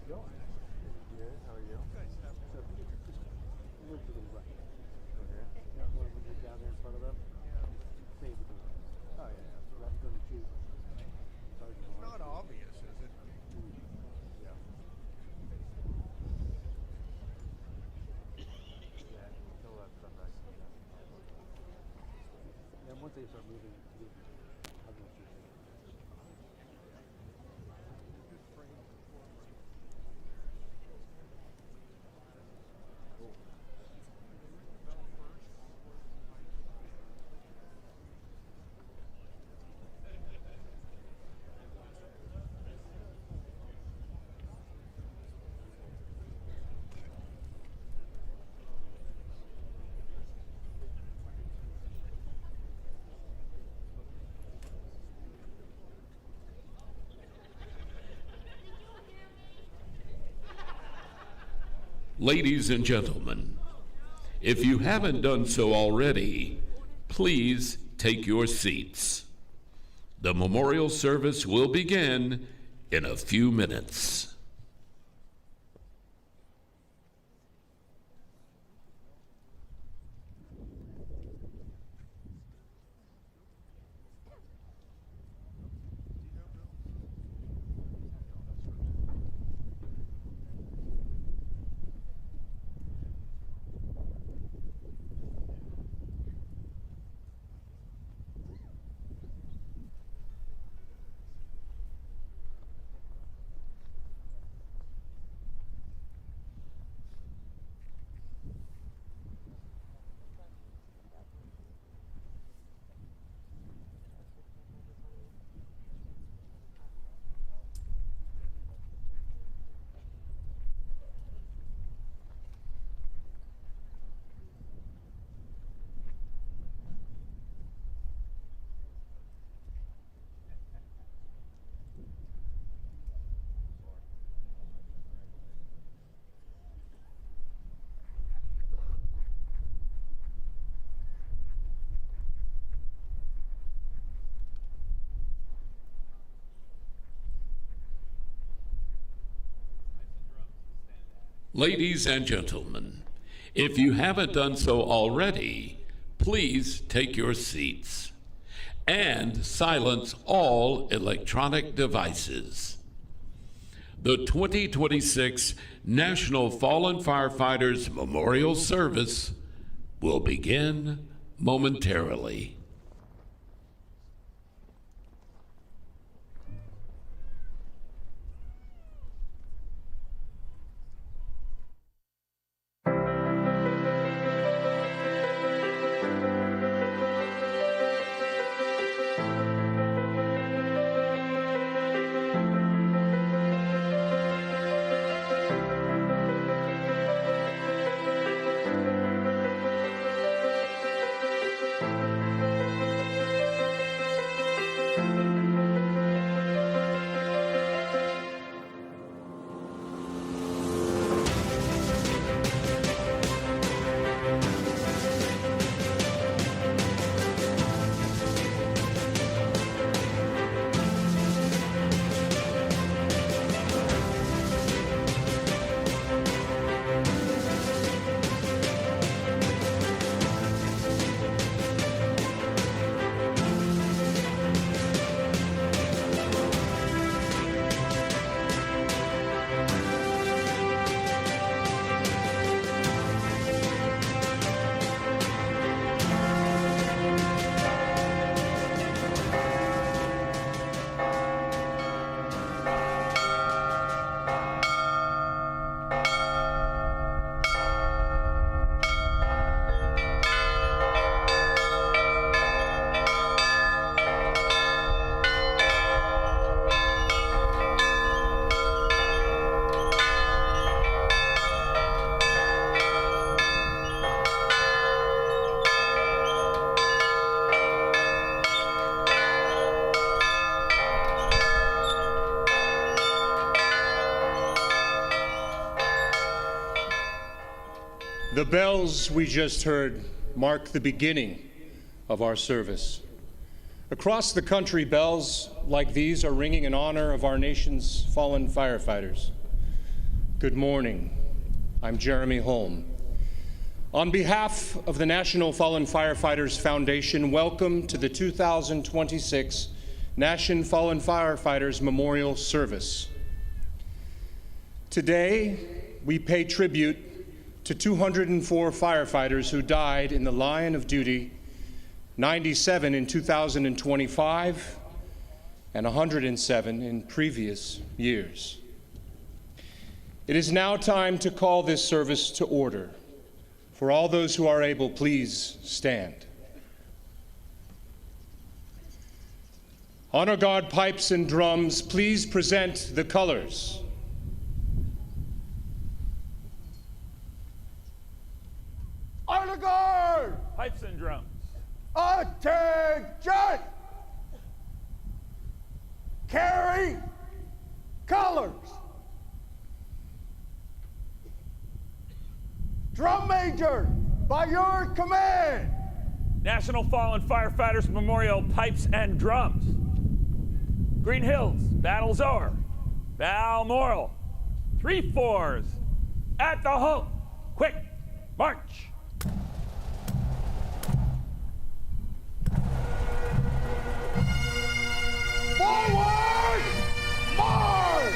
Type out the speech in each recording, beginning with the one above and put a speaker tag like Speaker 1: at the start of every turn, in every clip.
Speaker 1: going? Good. How are you? So, just move to the right. Over here? Yeah, one of them down there in front of them? Maybe to the right. Oh, yeah. So that's going to shoot.
Speaker 2: It's not obvious, is it?
Speaker 1: Yeah. Yeah, he'll come back. And once they start moving, I'm going to shoot.
Speaker 3: Ladies and gentlemen, if you haven't done so already, please take your seats. The memorial service will begin in a few minutes. Ladies and gentlemen, if you haven't done so already, please take your seats and silence all electronic devices. The 2026 National Fallen Firefighters Memorial Service will begin momentarily.
Speaker 2: The bells we just heard mark the beginning of our service. Across the country, bells like these are ringing in honor of our nation's fallen firefighters. Good morning. I'm Jeremy Holm. On behalf of the National Fallen Firefighters Foundation, welcome to the 2026 National Fallen Firefighters Memorial Service. Today, we pay tribute to 204 firefighters who died in the line of duty, 97 in 2025, and 107 in previous years. It is now time to call this service to order. For all those who are able, please stand. Honor Guard pipes and drums, please present the colors.
Speaker 4: Honor Guard!
Speaker 5: Pipes and drums.
Speaker 4: Attention! Carry colors. Drum Major, by your command.
Speaker 5: National Fallen Firefighters Memorial Pipes and Drums. Green Hills, battle's over. Balmoral, 3/4. At the halt. Quick, march.
Speaker 4: Forward, march!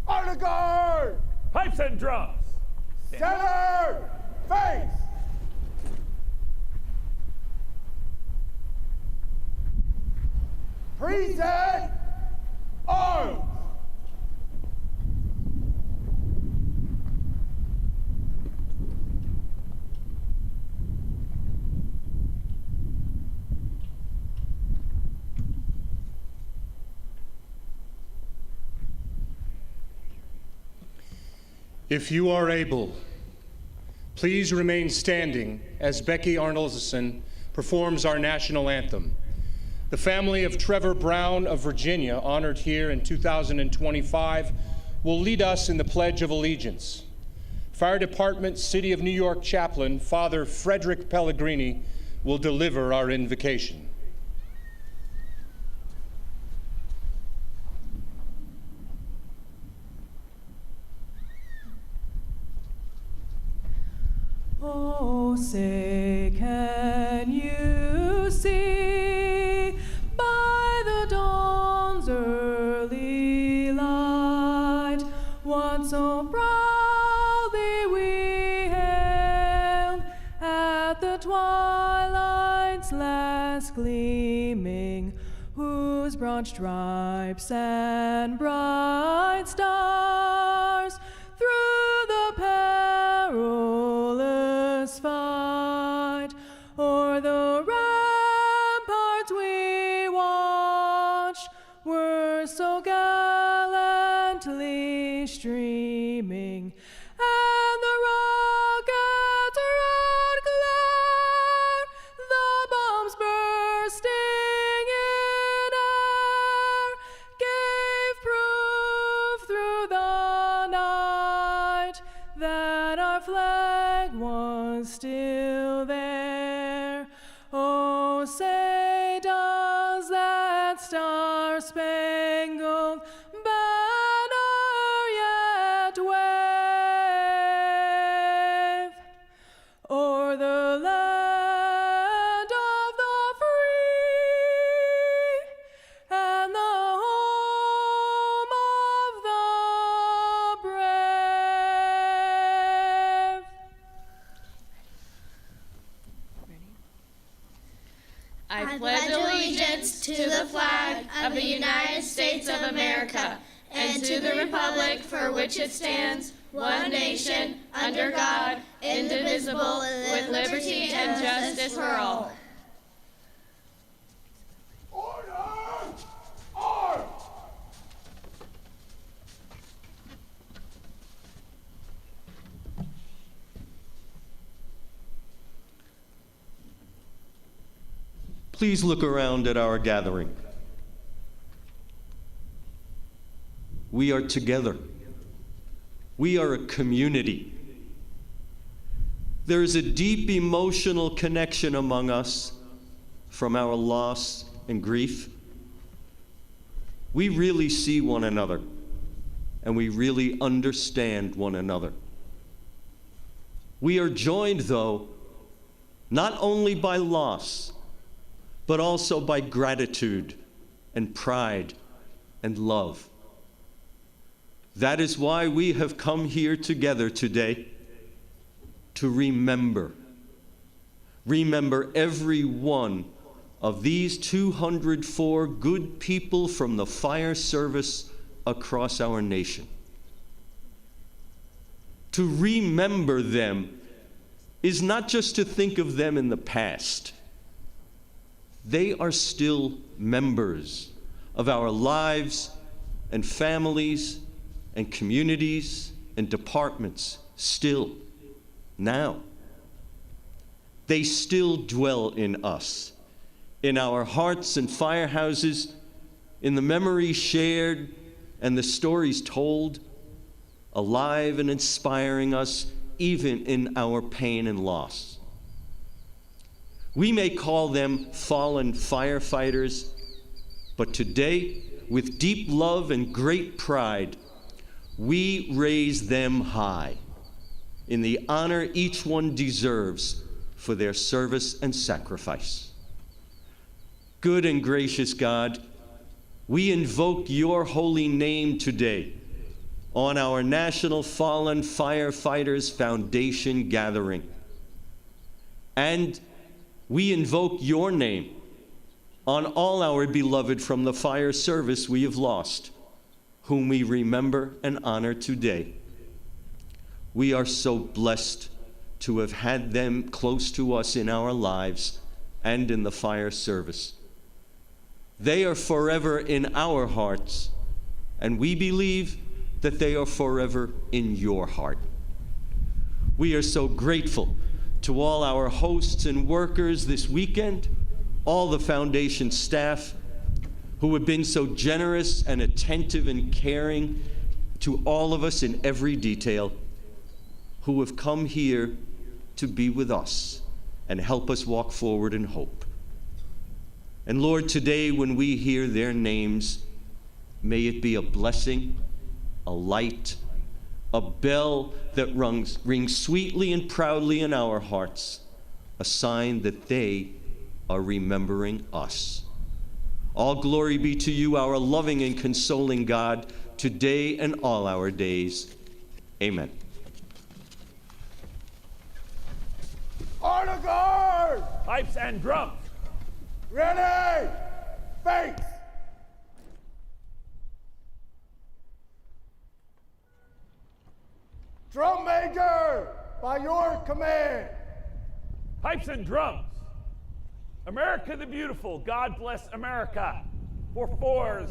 Speaker 4: Honor Guard!
Speaker 5: Pipes and drums.
Speaker 4: Center, face! Present, arms!
Speaker 2: If you are able, please remain standing as Becky Arnoldson performs our national anthem. The family of Trevor Brown of Virginia, honored here in 2025, will lead us in the Pledge of Allegiance. Fire Department City of New York Chaplain, Father Frederick Pellegrini, will deliver our invocation.
Speaker 6: Oh, say, can you twilight's last gleaming, whose broad stripes and bright stars through the perilous fight o'er the ramparts we watched were so gallantly streaming, and the rockets' red glare, the bombs bursting in air, gave proof through the night that our flag was still there. Oh, say does that star-spangled banner yet wave o'er the land of the free and the home of the brave?
Speaker 7: I pledge allegiance to the flag of the United States of America and to the republic for which it stands, one nation, under God, indivisible, with liberty and justice for all.
Speaker 4: Order! Arms!
Speaker 8: Please look around at our gathering. We are together. We are a community. There is a deep emotional connection among us from our loss and grief. We really see one another, and we really understand one another. We are joined, though, not only by loss, but also by gratitude and pride and love. That is why we have come here together today to remember every one of these 204 good people from the fire service across our nation. To remember them is not just to think of them in the past. They are still members of our lives and families and communities and departments, still, now. They still dwell in us, in our hearts and firehouses, in the memories shared and the stories told, alive and inspiring us even in our pain and loss. We may call them fallen firefighters, but today, with deep love and great pride, we raise them high in the honor each one deserves for their service and sacrifice. Good and gracious God, we invoke your holy name today on our National Fallen Firefighters Foundation gathering. And we invoke your name on all our beloved from the fire service we have lost, whom we remember and honor today. We are so blessed to have had them close to us in our lives and in the fire service. They are forever in our hearts, and we believe that they are forever in your heart. We are so grateful to all our hosts and workers this weekend, all the foundation staff who have been so generous and attentive and caring to all of us in every detail, who have come here to be with us and help us walk forward in hope. And Lord, today when we hear their names, may it be a blessing, a light, a bell that rings sweetly and proudly in our hearts, a sign that they are remembering us. All glory be to you, our loving and consoling God, today and all our days. Amen.
Speaker 4: Honor guard!
Speaker 5: Pipes and drums.
Speaker 4: Ready! Face! Drum major, by your command.
Speaker 5: Pipes and drums. America the beautiful, God bless America. For fours.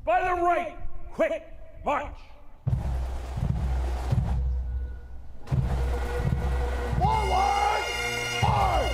Speaker 5: By the right, quick march.
Speaker 4: Forward! March!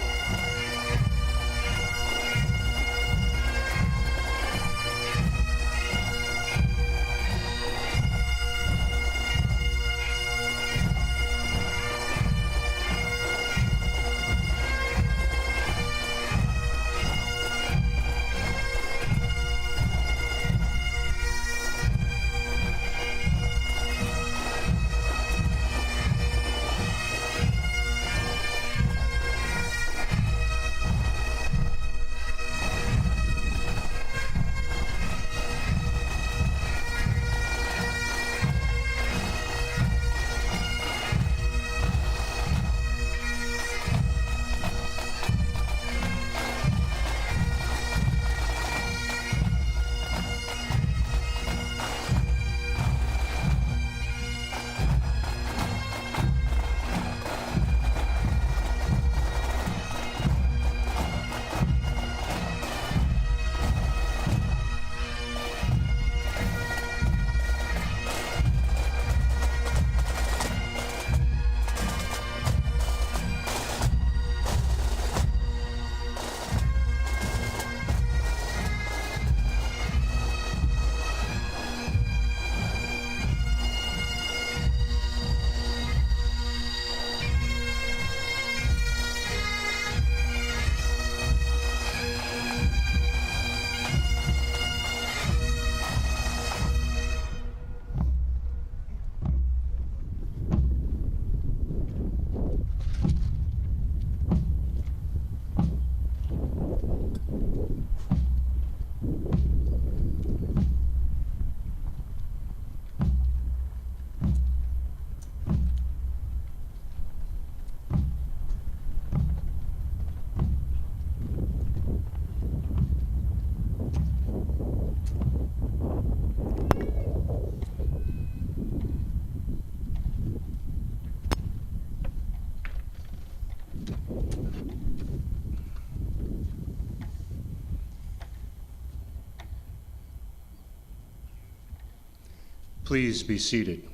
Speaker 2: Please be seated.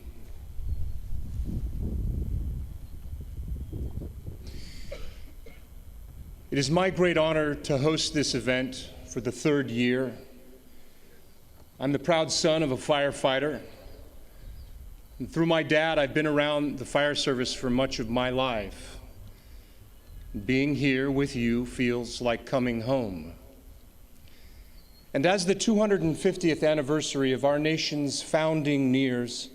Speaker 2: It is my great honor to host this event for the third year. I'm the proud son of a firefighter. And through my dad, I've been around the fire service for much of my life. Being here with you feels like coming home. And as the 250th anniversary of our nation's founding nears,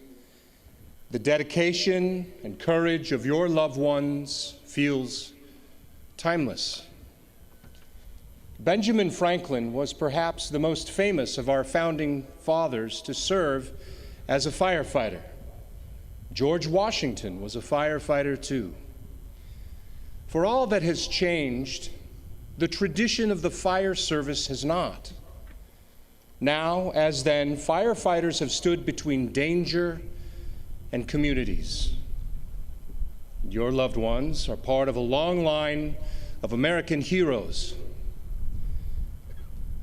Speaker 2: the dedication and courage of your loved ones feels timeless. Benjamin Franklin was perhaps the most famous of our founding fathers to serve as a firefighter. George Washington was a firefighter too. For all that has changed, the tradition of the fire service has not. Now, as then, firefighters have stood between danger and communities. Your loved ones are part of a long line of American heroes.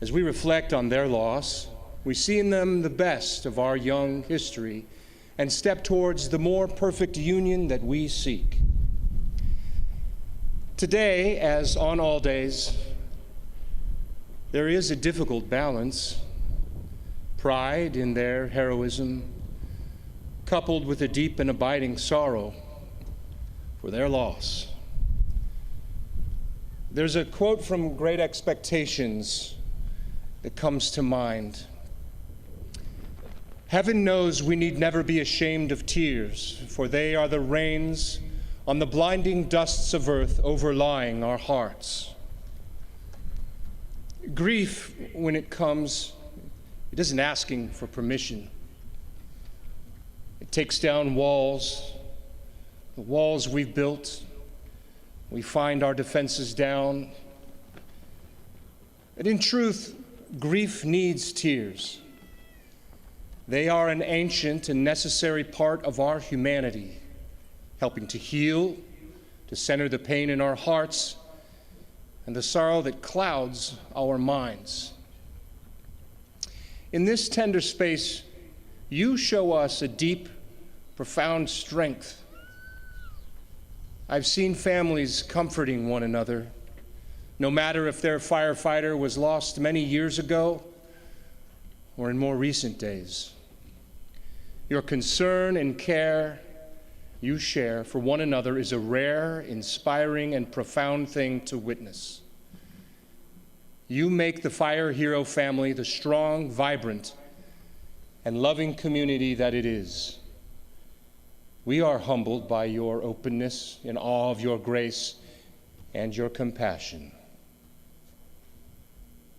Speaker 2: As we reflect on their loss, we see in them the best of our young history and step towards the more perfect union that we seek. Today, as on all days, there is a difficult balance. Pride in their heroism, coupled with a deep and abiding sorrow for their loss. There's a quote from Great Expectations that comes to mind. Heaven knows we need never be ashamed of tears, for they are the rains on the blinding dusts of earth overlying our hearts. Grief, when it comes, it isn't asking for permission. It takes down walls, the walls we've built, We find our defenses down. And in truth, grief needs tears. They are an ancient and necessary part of our humanity, helping to heal, to center the pain in our hearts, and the sorrow that clouds our minds. In this tender space, you show us a deep, profound strength. I've seen families comforting one another, no matter if their firefighter was lost many years ago or in more recent days. Your concern and care you share for one another is a rare, inspiring, and profound thing to witness. You make the Fire Hero family the strong, vibrant, and loving community that it is. We are humbled by your openness, in awe of your grace and your compassion.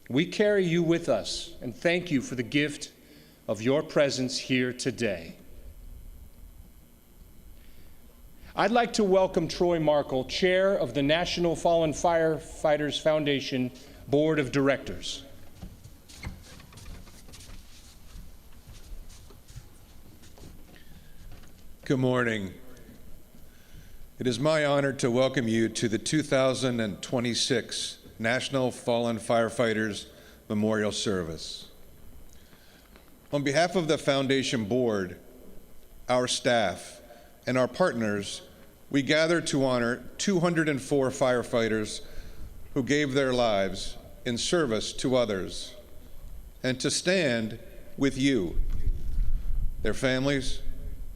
Speaker 2: We carry you with us and thank you for the gift of your presence here today. I'd like to welcome Troy Markle, Chair of the National Fallen Firefighters Foundation Board of Directors.
Speaker 9: Good morning. It is my honor to welcome you to the 2026 National Fallen Firefighters Memorial Service. On behalf of the Foundation Board, our staff, and our partners, we gather to honor 204 firefighters who gave their lives in service to others, and to stand with you, their families,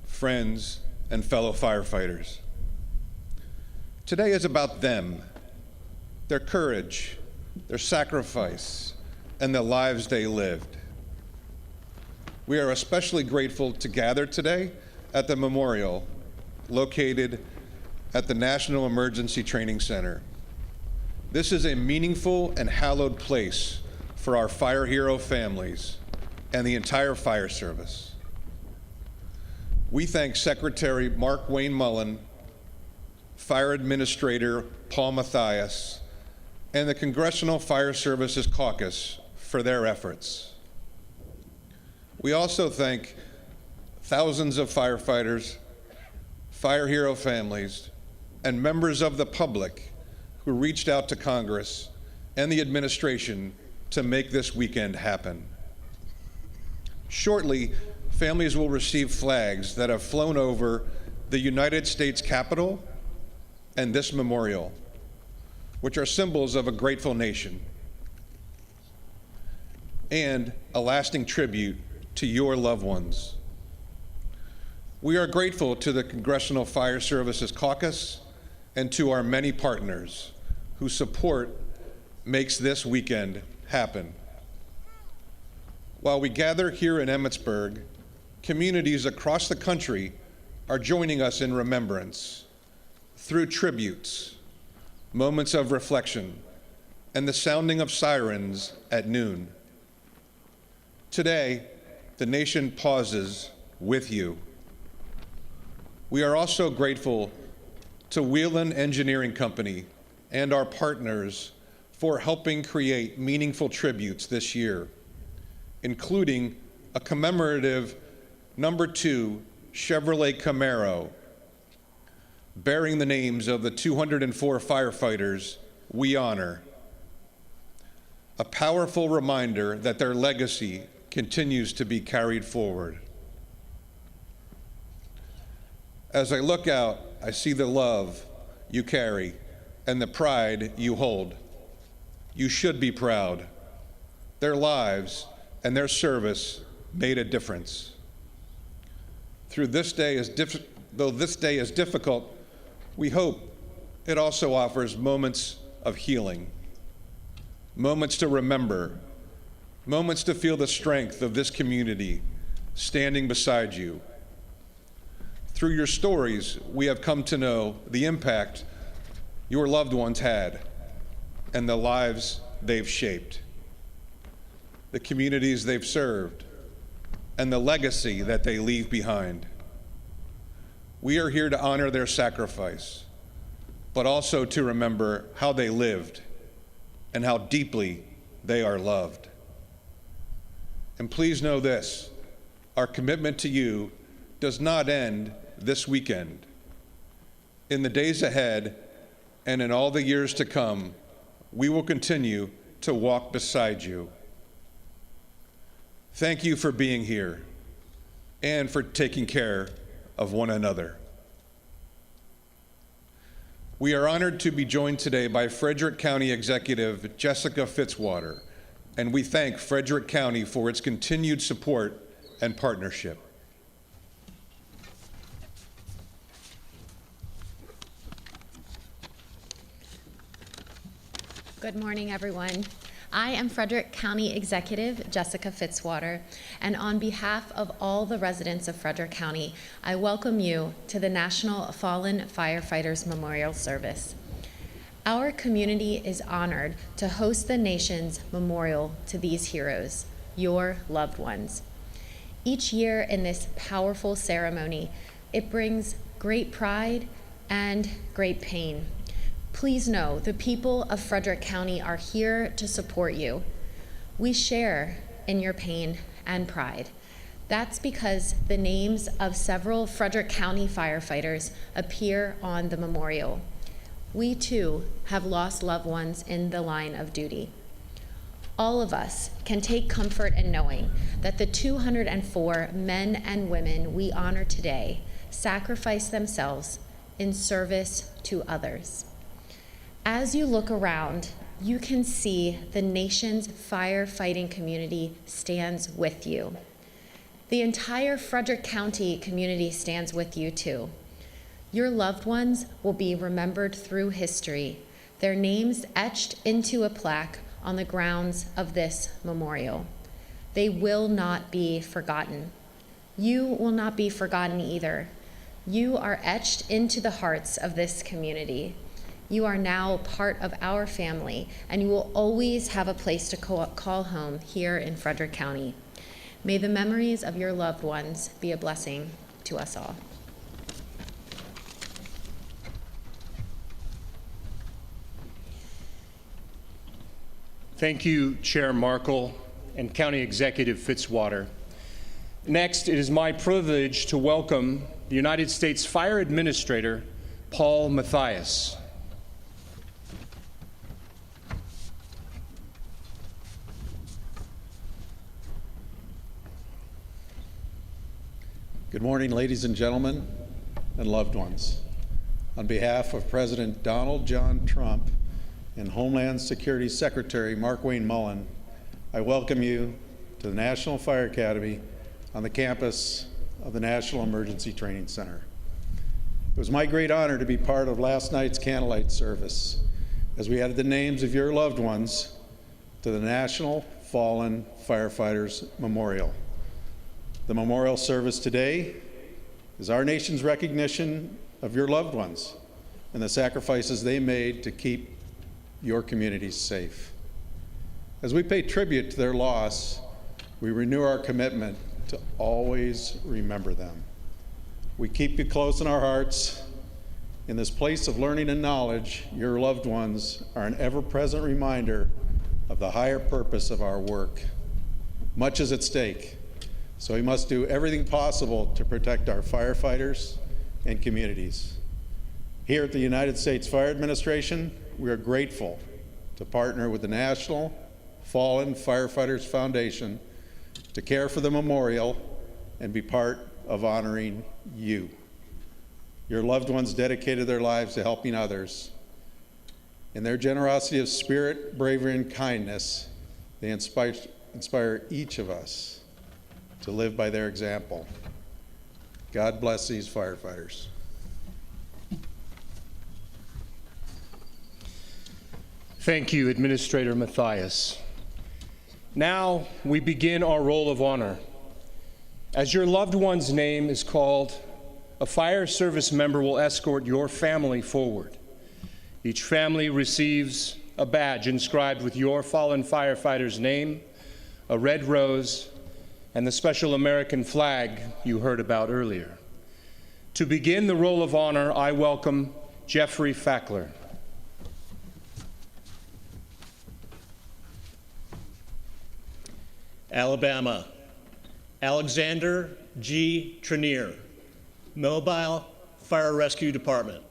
Speaker 9: friends, and fellow firefighters. Today is about them, their courage, their sacrifice, and the lives they lived. We are especially grateful to gather today at the memorial located at the National Emergency Training Center. This is a meaningful and hallowed place for our Fire Hero families and the entire fire service. We thank Secretary Mark Wayne Mullen, Fire Administrator Paul Mathias, and the Congressional Fire Services Caucus for their efforts. We also thank thousands of firefighters, Fire Hero families, and members of the public who reached out to Congress and the administration to make this weekend happen. Shortly, families will receive flags that have flown over the United States Capitol and this memorial, which are symbols of a grateful nation and a lasting tribute to your loved ones. We are grateful to the Congressional Fire Services Caucus and to our many partners whose support makes this weekend happen. While we gather here in Emmitsburg, communities across the country are joining us in remembrance through tributes, moments of reflection, and the sounding of sirens at noon. Today, the nation pauses with you. We are also grateful to Whelan Engineering Company and our partners for helping create meaningful tributes this year, including a commemorative #2 Chevrolet Camaro bearing the names of the 204 firefighters we honor. A powerful reminder that their legacy continues to be carried forward. As I look out, I see the love you carry and the pride you hold. You should be proud. Their lives and their service made a difference. Though this day is difficult, we hope it also offers moments of healing, moments to remember, moments to feel the strength of this community standing beside you. Through your stories, we have come to know the impact your loved ones had and the lives they've shaped, the communities they've served, and the legacy that they leave behind. We are here to honor their sacrifice, but also to remember how they lived and how deeply they are loved. And please know this, our commitment to you does not end this weekend. In the days ahead and in all the years to come, we will continue to walk beside you. Thank you for being here and for taking care of one another. We are honored to be joined today by Frederick County Executive Jessica Fitzwater, and we thank Frederick County for its continued support and partnership.
Speaker 10: Good morning, everyone. I am Frederick County Executive Jessica Fitzwater, and on behalf of all the residents of Frederick County, I welcome you to the National Fallen Firefighters Memorial Service. Our community is honored to host the nation's memorial to these heroes, your loved ones. Each year in this powerful ceremony, it brings great pride and great pain. Please know the people of Frederick County are here to support you. We share in your pain and pride. That's because the names of several Frederick County firefighters appear on the memorial. We too have lost loved ones in the line of duty. All of us can take comfort in knowing that the 204 men and women we honor today sacrificed themselves in service to others. As you look around, you can see the nation's firefighting community stands with you. The entire Frederick County community stands with you too. Your loved ones will be remembered through history, their names etched into a plaque on the grounds of this memorial. They will not be forgotten. You will not be forgotten either. You are etched into the hearts of this community. You are now part of our family, and you will always have a place to call home here in Frederick County. May the memories of your loved ones be a blessing to us all.
Speaker 2: Thank you, Chair Markle and County Executive Fitzwater. Next, it is my privilege to welcome the United States Fire Administrator, Paul Mathias.
Speaker 11: Good morning, ladies and gentlemen and loved ones. On behalf of President Donald John Trump and Homeland Security Secretary Mark Wayne Mullen, I welcome you to the National Fire Academy on the campus of the National Emergency Training Center. It was my great honor to be part of last night's candlelight service as we added the names of your loved ones to the National Fallen Firefighters Memorial. The memorial service today is our nation's recognition of your loved ones and the sacrifices they made to keep your communities safe. As we pay tribute to their loss, we renew our commitment to always remember them. We keep you close in our hearts. In this place of learning and knowledge, your loved ones are an ever-present reminder of the higher purpose of our work. Much is at stake. So we must do everything possible to protect our firefighters and communities. Here at the United States Fire Administration, we are grateful to partner with the National Fallen Firefighters Foundation to care for the memorial and be part of honoring you. Your loved ones dedicated their lives to helping others. In their generosity of spirit, bravery, and kindness, they inspire each of us to live by their example. God bless these firefighters.
Speaker 2: Thank you, Administrator Mathias. Now we begin our roll of honor. As your loved one's name is called, a fire service member will escort your family forward. Each family receives a badge inscribed with your fallen firefighter's name, a red rose, and the special American flag you heard about earlier. To begin the roll of honor, I welcome Jeffrey Fackler.
Speaker 12: Alabama, Alexander G. Trenier, Mobile Fire Rescue Department.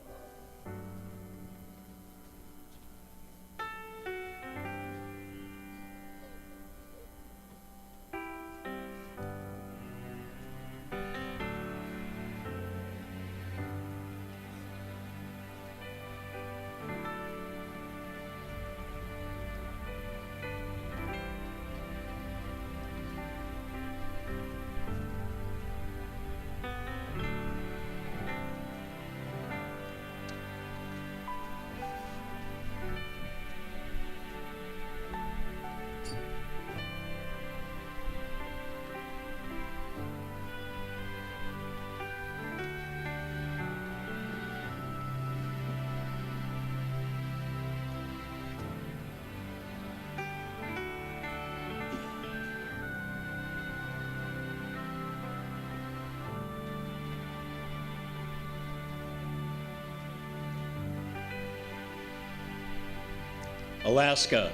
Speaker 12: Alaska,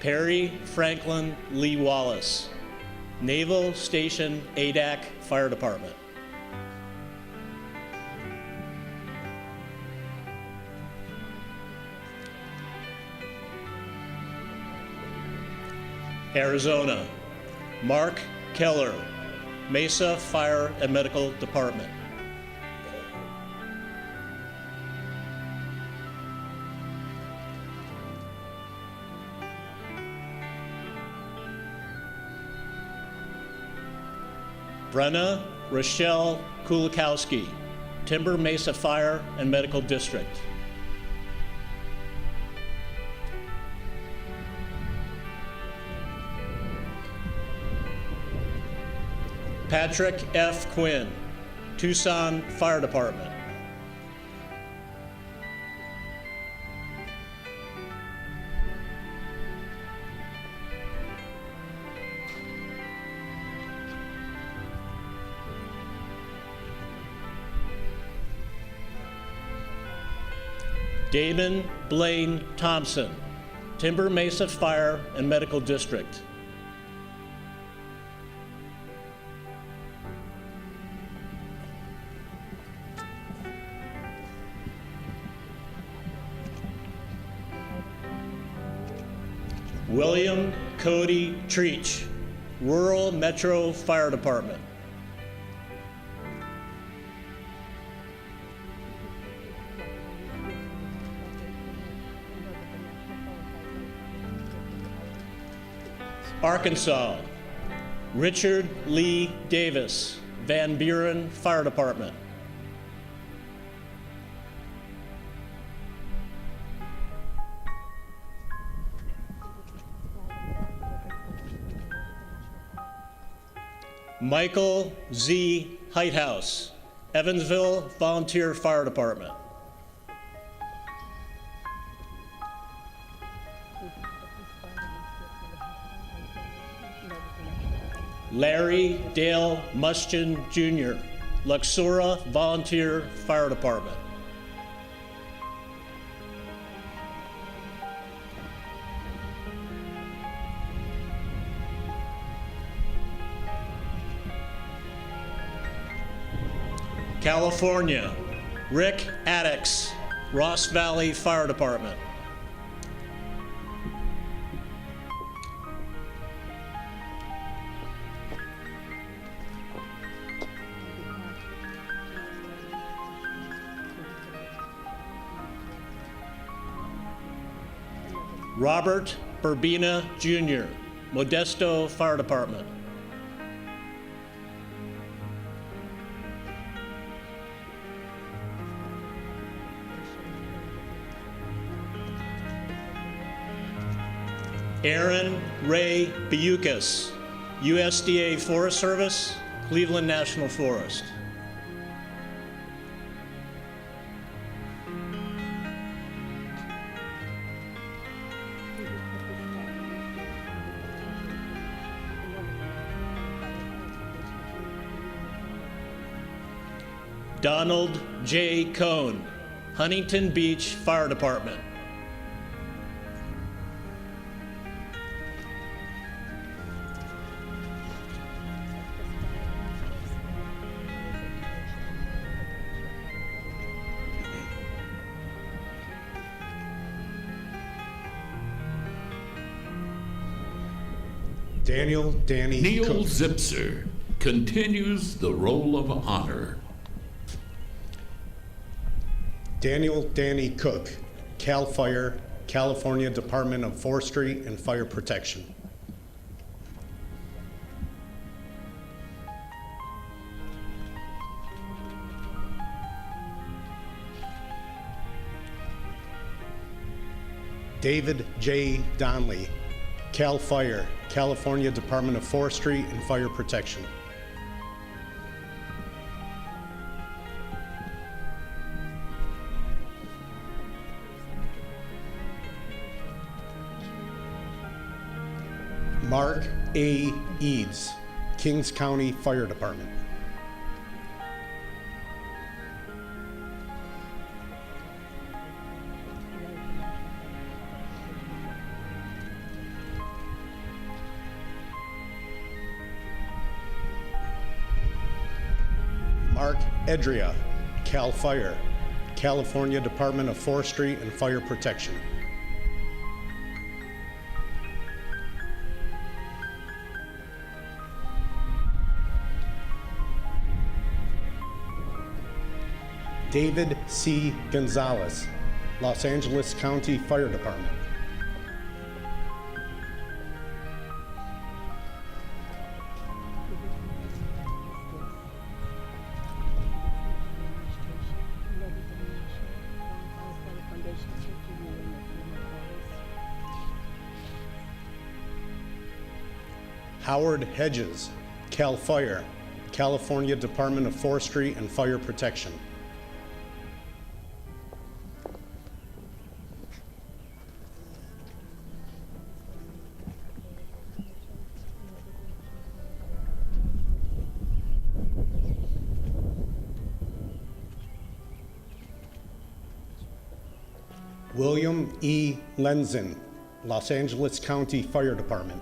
Speaker 12: Perry Franklin Lee Wallace, Naval Station ADAC Fire Department. Arizona, Mark Keller, Mesa Fire and Medical Department. Brenna Rochelle Kulikowski, Timber Mesa Fire and Medical District. Patrick F. Quinn, Tucson Fire Department. Damon Blaine Thompson, Timber Mesa Fire and Medical District. William Cody Treach, Rural Metro Fire Department. Arkansas, Richard Lee Davis, Van Buren Fire Department. Michael Z. Heighthouse, Evansville Volunteer Fire Department. Larry Dale Muschin Jr., Luxora Volunteer Fire Department. California, Rick Addix, Ross Valley Fire Department. Robert Burbina Jr., Modesto Fire Department. Aaron Ray Biukas, USDA Forest Service, Cleveland National Forest. Donald J. Cohn, Huntington Beach Fire Department.
Speaker 2: Daniel Danny
Speaker 3: Neil
Speaker 2: Cook.
Speaker 3: Zipser continues the roll of honor.
Speaker 2: Daniel Danny Cook, CAL FIRE, California Department of Forestry and Fire Protection. David J. Donnelly, CAL FIRE, California Department of Forestry and Fire Protection. Mark A. Eads, Kings County Fire Department. Mark Edria, CAL FIRE, California Department of Forestry and Fire Protection. David C. Gonzalez, Los Angeles County Fire Department. Howard Hedges, CAL FIRE, California Department of Forestry and Fire Protection. William E. Lenzen, Los Angeles County Fire Department.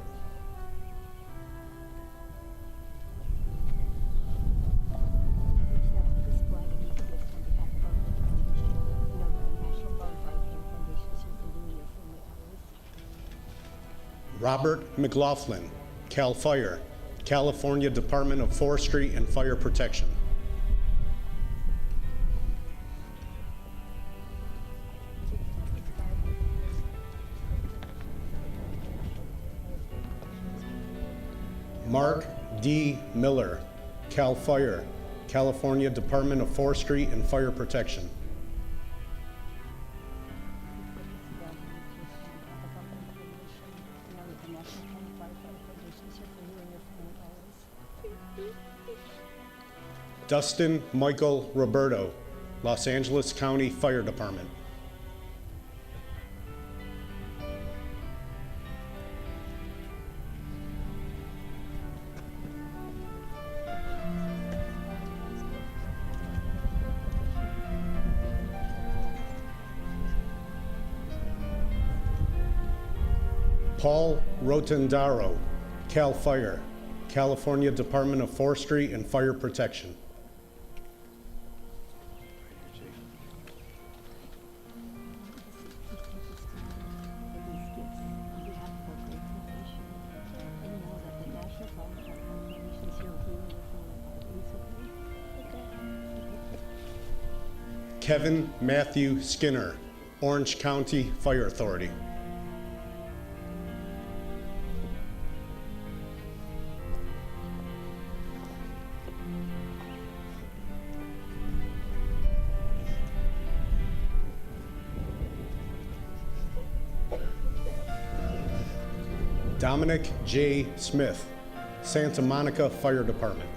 Speaker 2: Robert McLaughlin, CAL FIRE, California Department of Forestry and Fire Protection. Mark D. Miller, CAL FIRE, California Department of Forestry and Fire Protection. Dustin Michael Roberto, Los Angeles County Fire Department. Paul Rotondaro, CAL FIRE, California Department of Forestry and Fire Protection. Kevin Matthew Skinner, Orange County Fire Authority. Dominic J. Smith, Santa Monica Fire Department.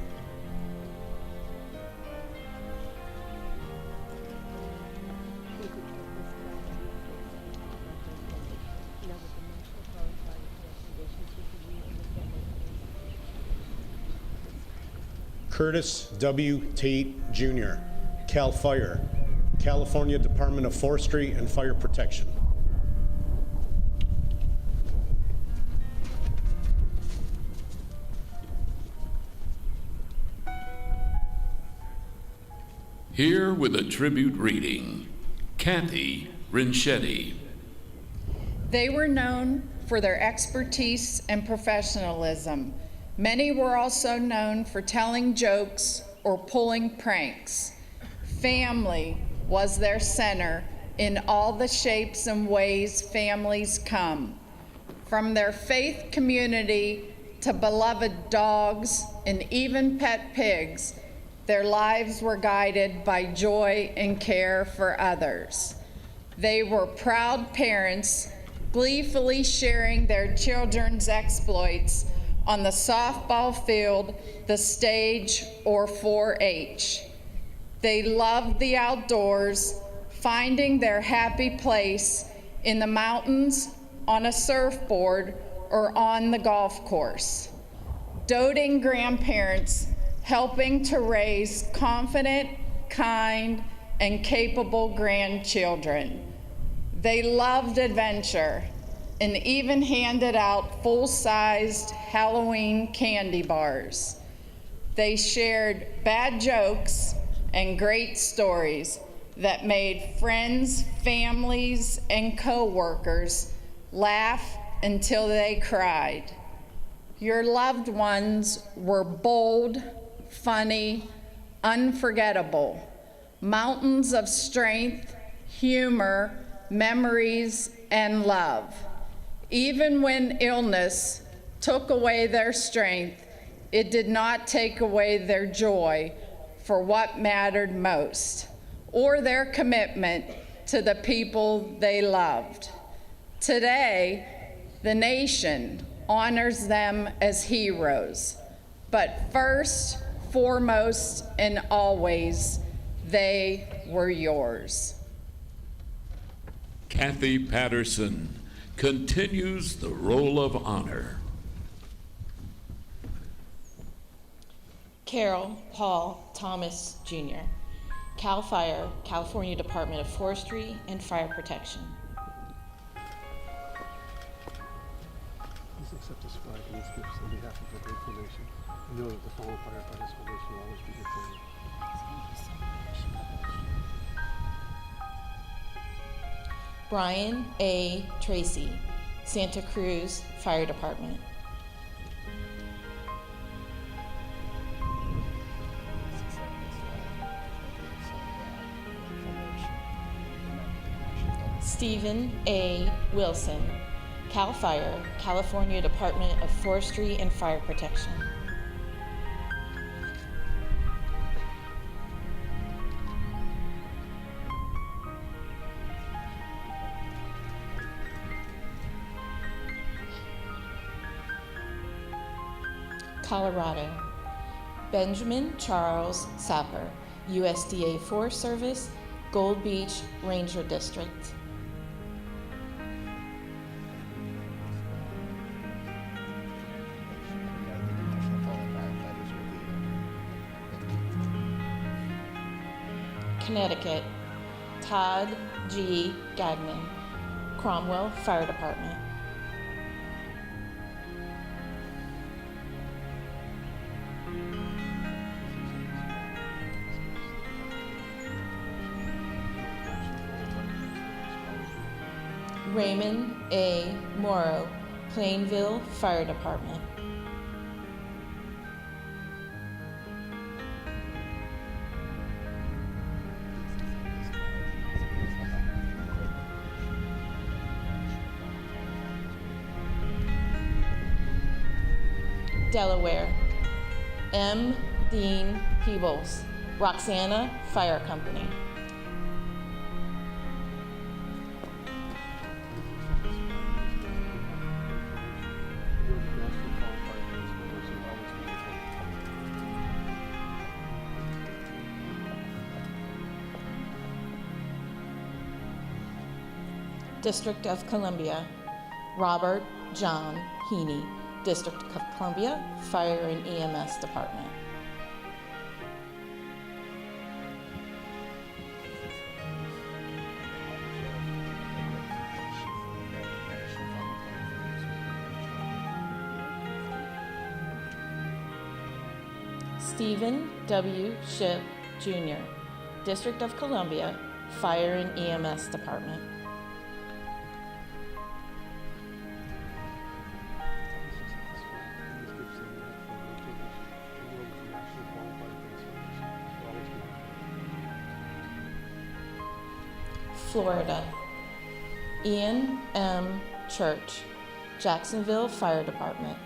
Speaker 2: Curtis W. Tate, Jr., CAL FIRE,
Speaker 12: California Department of Forestry and Fire Protection.
Speaker 3: Here with a tribute reading, Kathy Rinchetti.
Speaker 13: They were known for their expertise and professionalism. Many were also known for telling jokes or pulling pranks. Family was their center in all the shapes and ways families come. From their faith community to beloved dogs and even pet pigs, their lives were guided by joy and care for others. They were proud parents, gleefully sharing their children's exploits on the softball field, the stage, or 4-H. They loved the outdoors, finding their happy place in the mountains, on a surfboard, or on the golf course. Doting grandparents, helping to raise confident, kind, and capable grandchildren. They loved adventure and even handed out full-sized Halloween candy bars. They shared bad jokes and great stories that made friends, families, and co-workers laugh until they cried. Your loved ones were bold, funny, unforgettable, mountains of strength, humor, memories, and love. Even when illness took away their strength, it did not take away their joy for what mattered most, or their commitment to the people they loved. Today, the nation honors them as heroes, but first, foremost, and always, they were yours.
Speaker 3: Kathy Patterson continues the roll of honor.
Speaker 14: Carol Paul Thomas, Jr., CAL FIRE, California Department of Forestry and Fire Protection.
Speaker 1: Please accept this flag and these gifts on behalf of the grateful nation. And know that the fallen firefighters foundation will always be here for you.
Speaker 14: Brian A. Tracy, Santa Cruz Fire Department. Stephen A. Wilson, CAL FIRE, California Department of Forestry and Fire Protection. Colorado, Benjamin Charles Sapper, USDA Forest Service, Gold Beach Ranger District. Connecticut, Todd G. Gagnon, Cromwell Fire Department. Raymond A. Morrow, Plainville Fire Department. Delaware, M. Dean Peebles, Roxana Fire Company. District of Columbia, Robert John Heaney, District of Columbia Fire and EMS Department. Stephen W. Shipp, Jr., District of Columbia, Fire and EMS Department. Florida, Ian M. Church, Jacksonville Fire Department.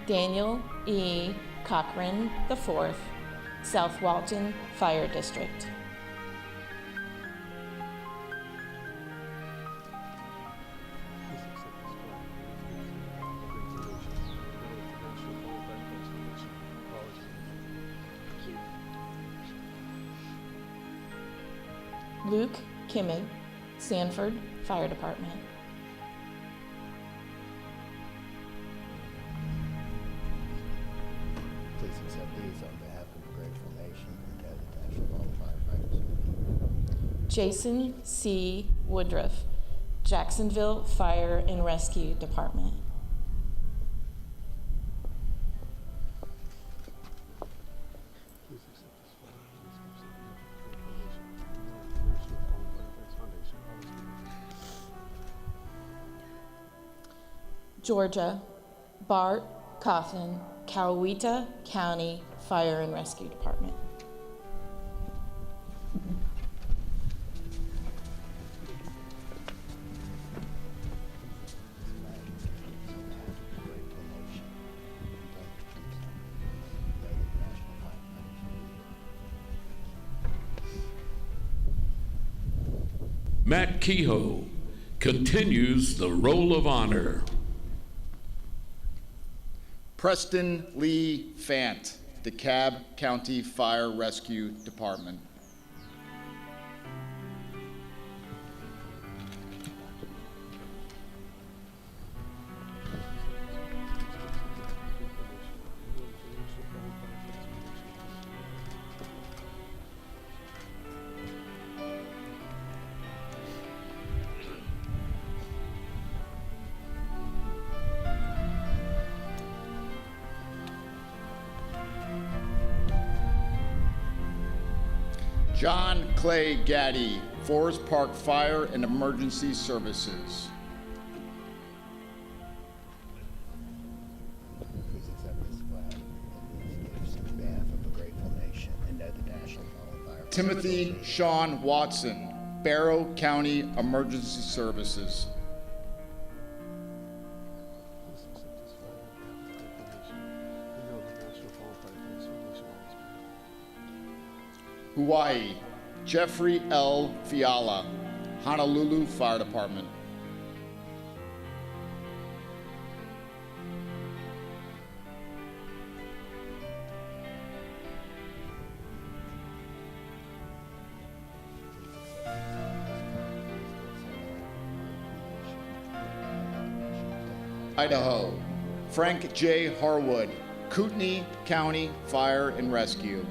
Speaker 14: Daniel E. Cochran IV, South Walton Fire District. Luke Kimmig, Sanford Fire Department.
Speaker 15: Please accept these on behalf of the grateful nation and the National Firefighters.
Speaker 14: Jason C. Woodruff, Jacksonville Fire and Rescue Department. Georgia, Bart Coffin, Coweta County Fire and Rescue Department.
Speaker 3: Matt Kehoe continues the roll of honor.
Speaker 16: Preston Lee Fant, DeKalb County Fire Rescue Department. John Clay Gaddy, Forest Park Fire and Emergency Services.
Speaker 15: Please accept this flag and these gifts on behalf of the grateful nation and of the National Fire.
Speaker 16: Timothy Sean Watson, Barrow County Emergency Services. Hawaii, Jeffrey L. Fiala, Honolulu Fire Department. Idaho, Frank J. Harwood, Kootenai County Fire and Rescue.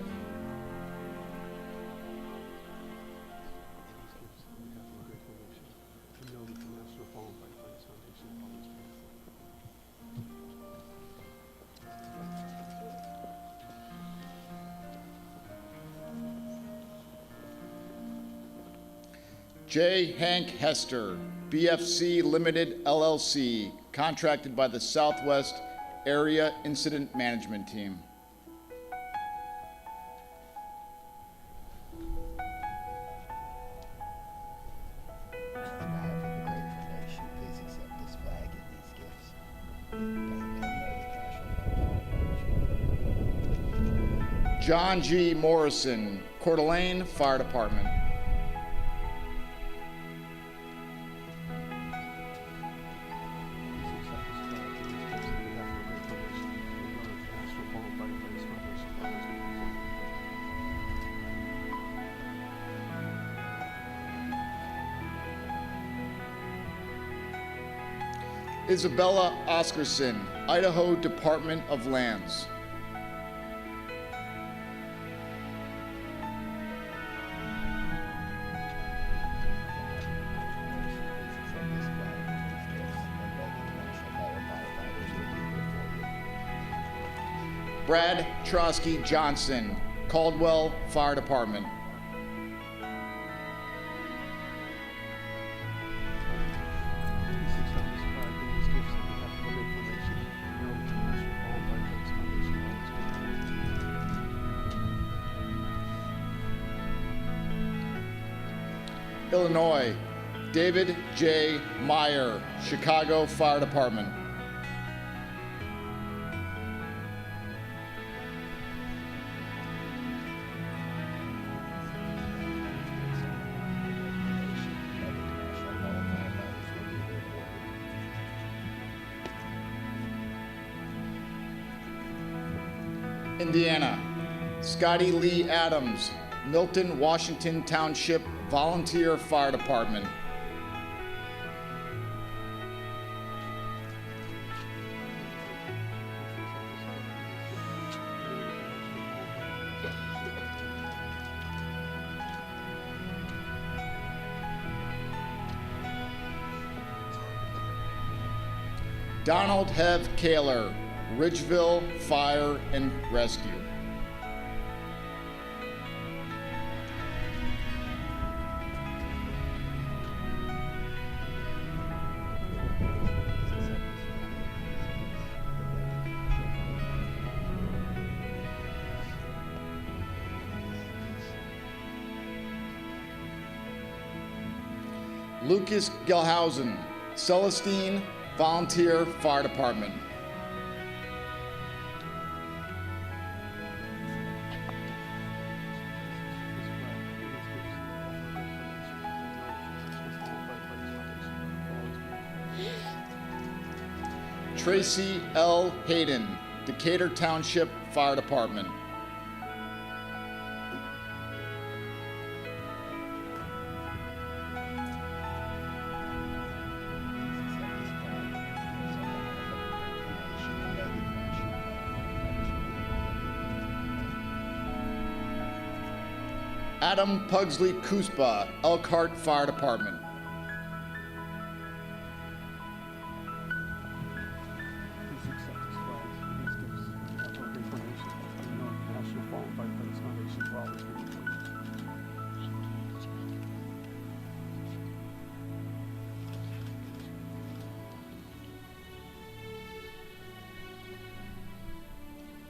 Speaker 16: J. Hank Hester, BFC Limited LLC, contracted by the Southwest Area Incident Management Team. John G. Morrison, Coeur d'Alene Fire Department. Isabella Oscarson, Idaho Department of Lands. Brad Trosky Johnson, Caldwell Fire Department. Illinois, David J. Meyer, Chicago Fire Department. Indiana, Scotty Lee Adams, Milton, Washington Township Volunteer Fire Department. Donald Hev Kaler, Ridgeville Fire and Rescue. Lucas Gelhausen, Celestine Volunteer Fire Department. Tracy L. Hayden, Decatur Township Fire Department. Adam Pugsley Kuspa, Elkhart Fire Department.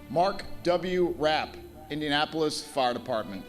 Speaker 16: Mark W. Rapp, Indianapolis Fire Department.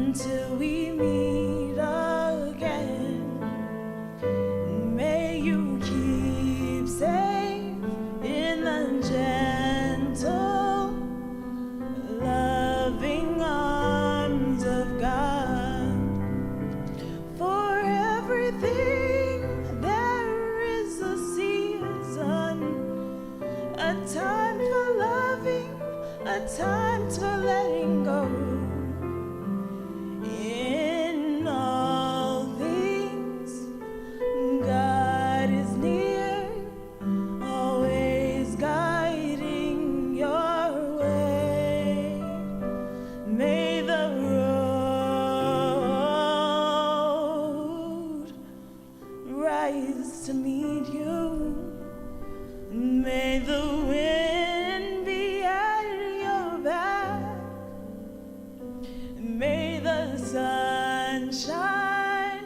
Speaker 6: until we meet again. May you keep safe in the gentle, loving arms of God. For everything there is a season, a time for loving, a time for letting go. In all things, God is near, always guiding your way. May the road rise to meet you. May the wind be at your back. May the sun shine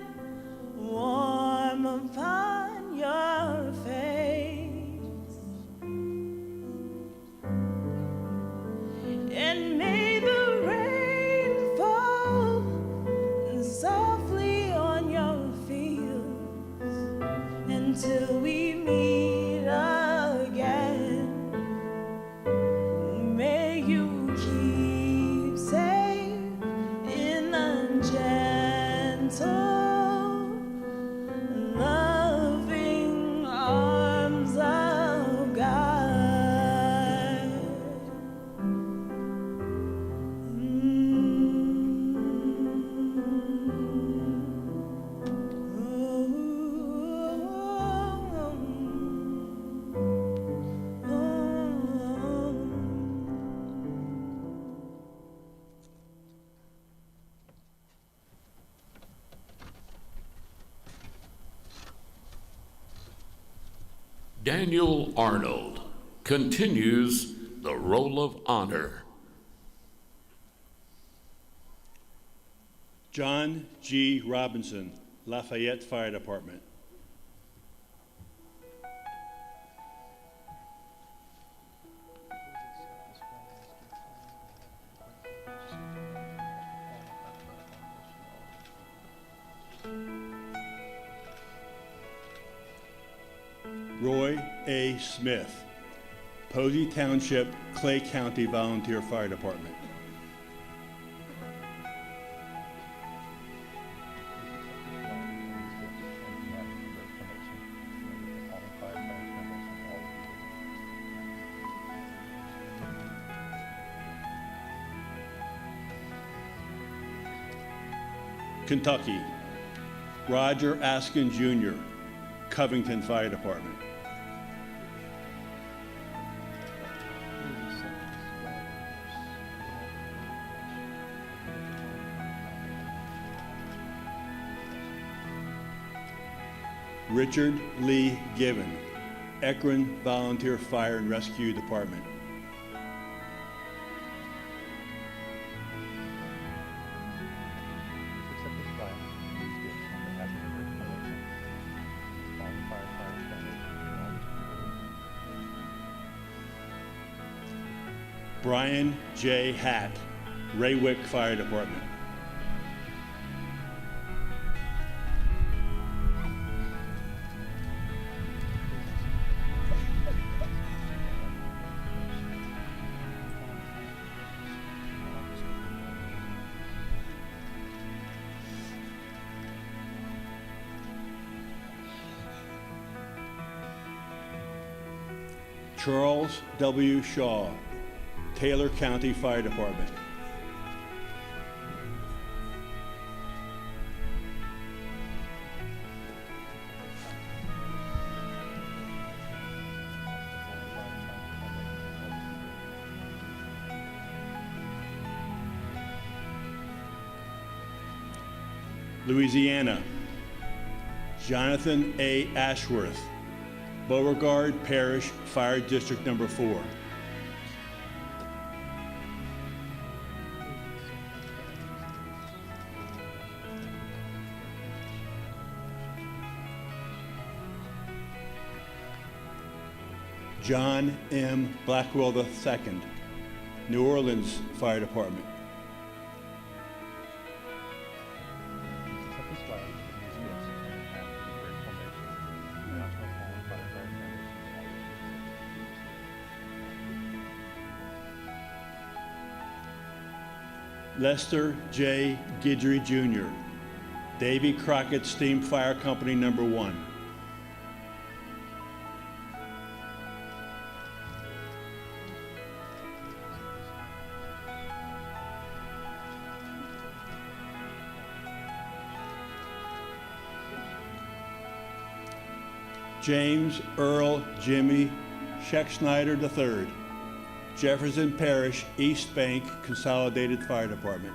Speaker 6: warm upon your face. And may the rain fall softly on your fields until we meet again. May you keep safe in the gentle, loving arms of God.
Speaker 3: Daniel Arnold continues the Roll of Honor.
Speaker 17: John G. Robinson, Lafayette Fire Department. Roy A. Smith, Posey Township, Clay County Volunteer Fire Department. Kentucky, Roger Askin Jr., Covington Fire Department. Richard Lee Given, Ekron Volunteer Fire and Rescue Department. Brian J. Hatt, Raywick Fire Department. Charles W. Shaw, Taylor County Fire Department. Louisiana, Jonathan A. Ashworth, Beauregard Parish Fire District Number 4. John M. Blackwell II, New Orleans Fire Department. Lester J. Guidry Jr., Davy Crockett Steam Fire Company Number 1. James Earl Jimmy Scheck-Snyder III, Jefferson Parish East Bank Consolidated Fire Department.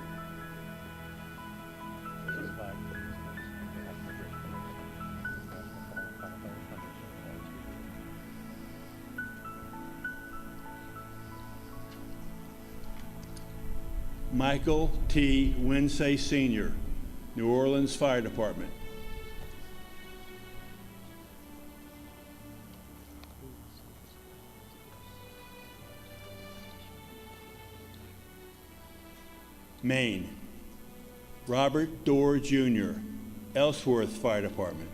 Speaker 17: Michael T. Winsay Sr., New Orleans Fire Department. Maine, Robert Dorr Jr., Ellsworth Fire Department.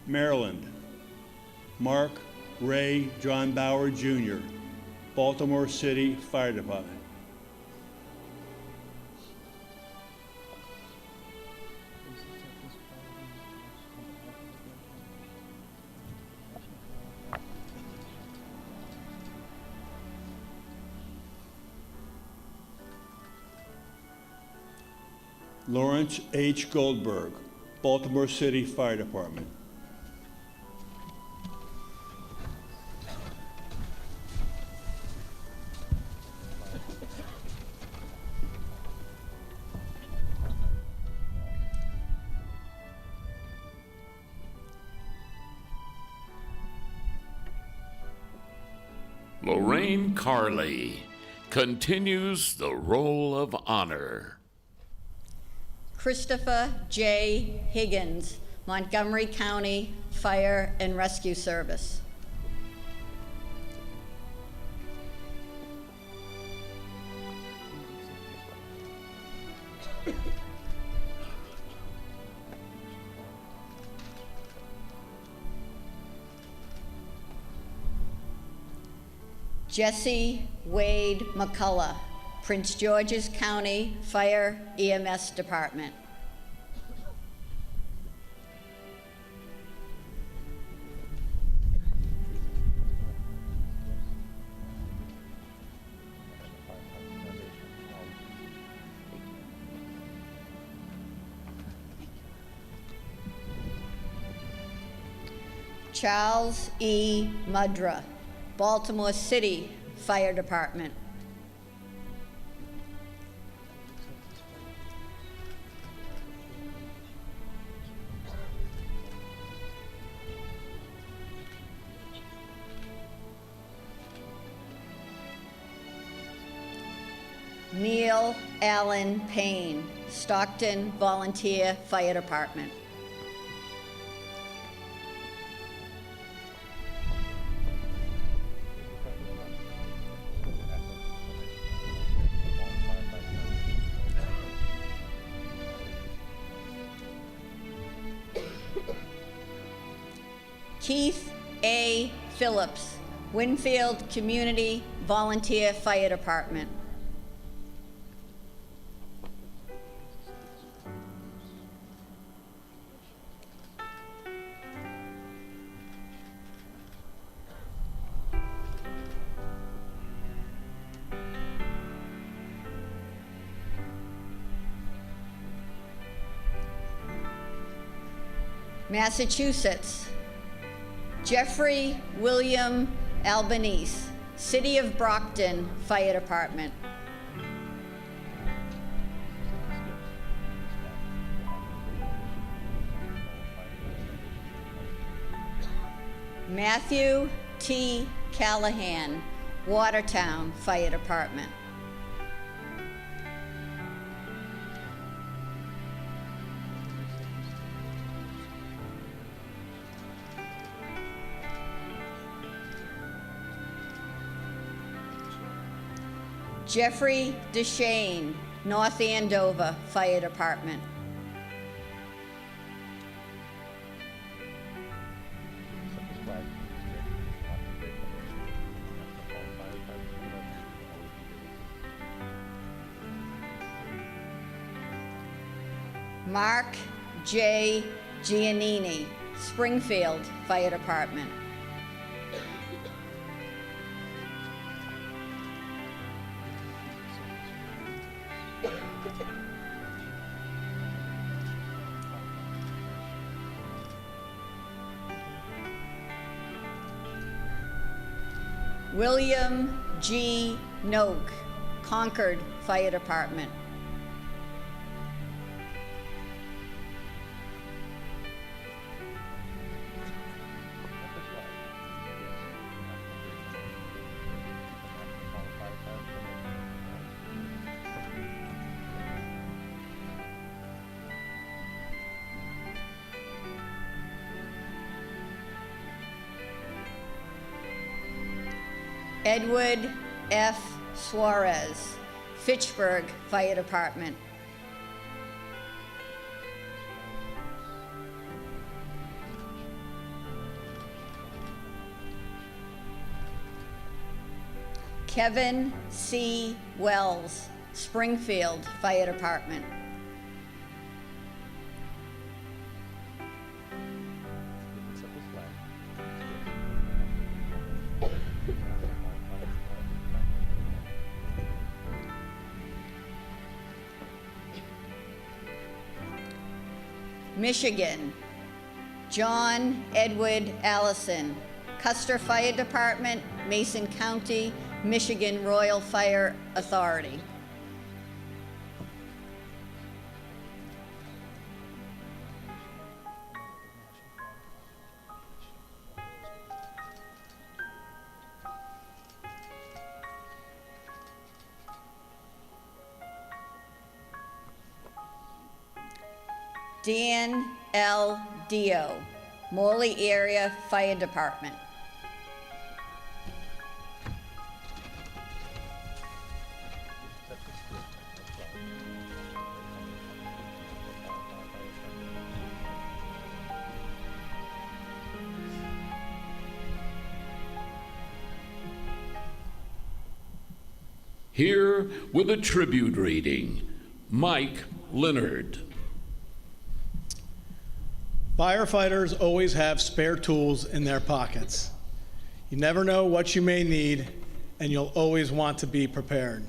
Speaker 17: Maryland, Mark Ray John Bauer Jr., Baltimore City Fire Department. Lawrence H. Goldberg, Baltimore City Fire Department.
Speaker 3: Lorraine Carley continues the roll of honor.
Speaker 18: Christopher J. Higgins, Montgomery County Fire and Rescue Service. Jesse Wade McCullough, Prince George's County Fire EMS Department. Charles E. Mudra, Baltimore City Fire Department. Neil Allen Payne, Stockton Volunteer Fire Department. Keith A. Phillips, Winfield Community Volunteer Fire Department. Massachusetts, Jeffrey William Albanese, City of Brockton Fire Department. Matthew T. Callahan, Watertown Fire Department. Jeffrey DeShane, North Andover Fire Department. Mark J. Giannini, Springfield Fire Department. William G. Noak, Concord Fire Department. Edward F. Suarez, Fitchburg Fire Department. Kevin C. Wells, Springfield Fire Department. Michigan, John Edward Allison, Custer Fire Department, Mason County, Michigan Royal Fire Authority. Dan L. Dio, Morley Area Fire Department.
Speaker 3: Here with a tribute reading, Mike Leonard.
Speaker 19: Firefighters always have spare tools in their pockets. You never know what you may need, and you'll always want to be prepared.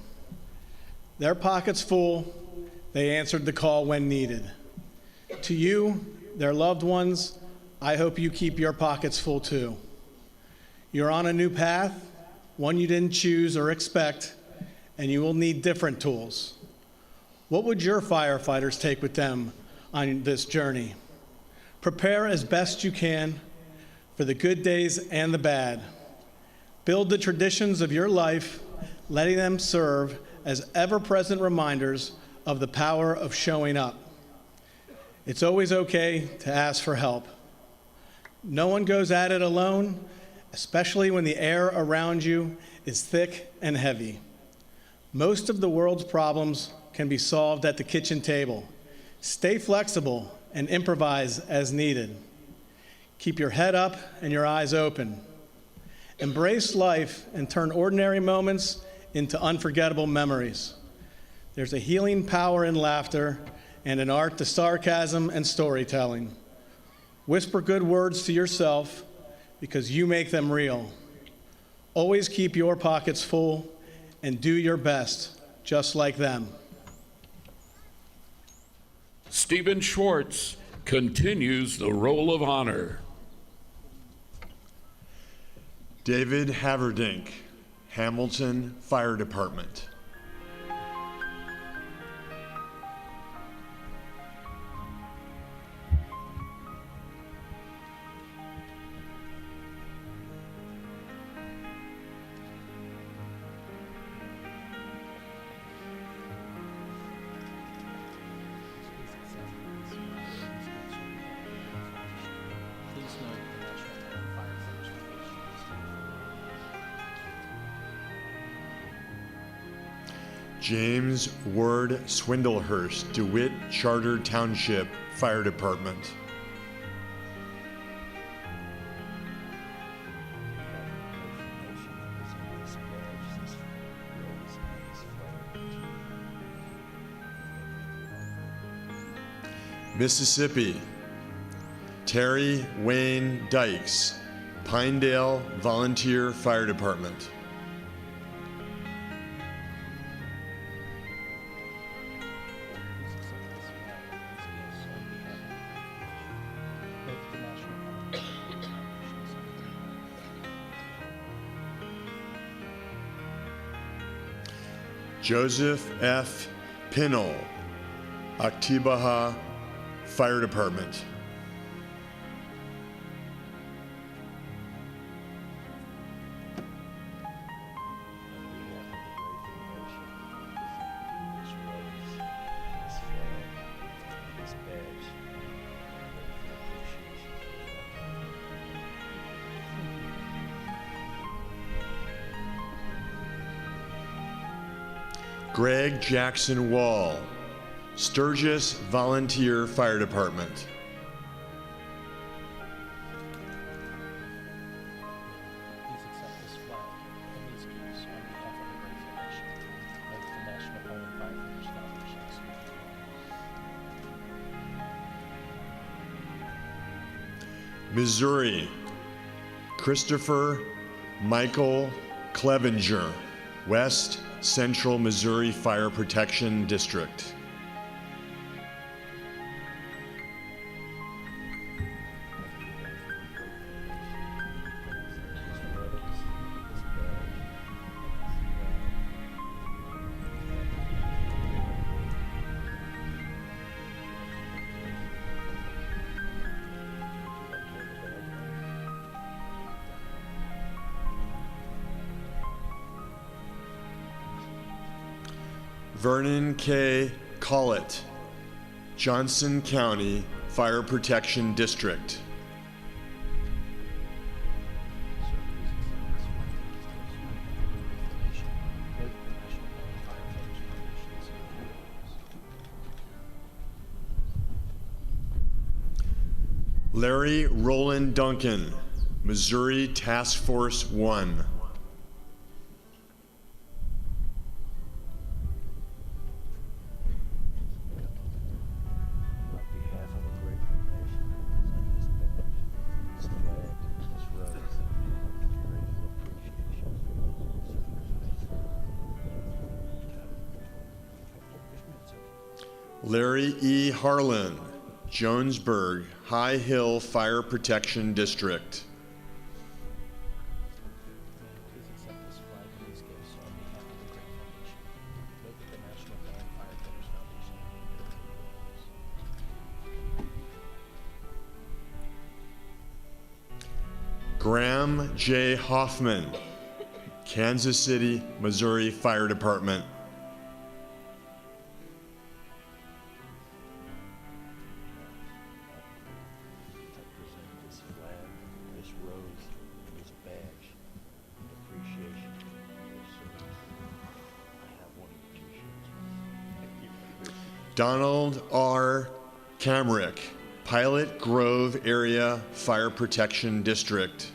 Speaker 19: Their pockets full, they answered the call when needed. To you, their loved ones, I hope you keep your pockets full too. You're on a new path, one you didn't choose or expect, and you will need different tools. What would your firefighters take with them on this journey? Prepare as best you can for the good days and the bad. Build the traditions of your life, letting them serve as ever-present reminders of the power of showing up. It's always okay to ask for help. No one goes at it alone, especially when the air around you is thick and heavy. Most of the world's problems can be solved at the kitchen table. Stay flexible and improvise as needed. Keep your head up and your eyes open. Embrace life and turn ordinary moments into unforgettable memories. There's a healing power in laughter and an art to sarcasm and storytelling. Whisper good words to yourself because you make them real. Always keep your pockets full and do your best, just like them.
Speaker 3: Stephen Schwartz continues the roll of honor.
Speaker 20: David Haverdink, Hamilton Fire Department. James Ward Swindlehurst, DeWitt Charter Township Fire Department. Mississippi, Terry Wayne Dykes, Pinedale Volunteer Fire Department. Joseph F. Pinnell, Oktibbeha Fire Department. Greg Jackson Wall, Sturgis Volunteer Fire Department. Missouri, Christopher Michael Clevenger, West Central Missouri Fire Protection District. Vernon K. Collett, Johnson County Fire Protection District. Larry Roland Duncan, Missouri Task Force 1. Larry E. Harlan, Jonesburg High Hill Fire Protection District. Graham J. Hoffman, Kansas City, Missouri Fire Department. Donald R. Camrick, Pilot Grove Area Fire Protection District.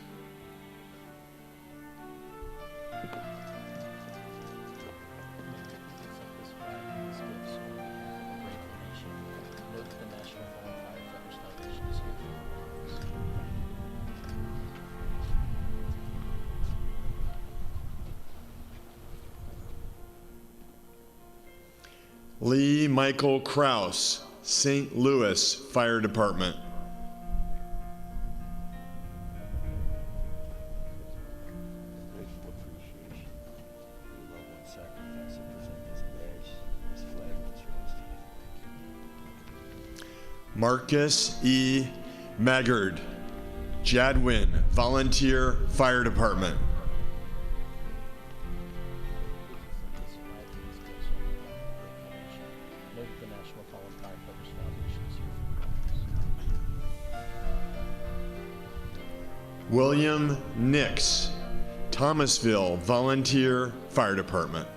Speaker 20: Lee Michael Kraus, St. Louis Fire Department. Marcus E. Maggard, Jadwin Volunteer Fire Department. William Nix, Thomasville Volunteer Fire Department.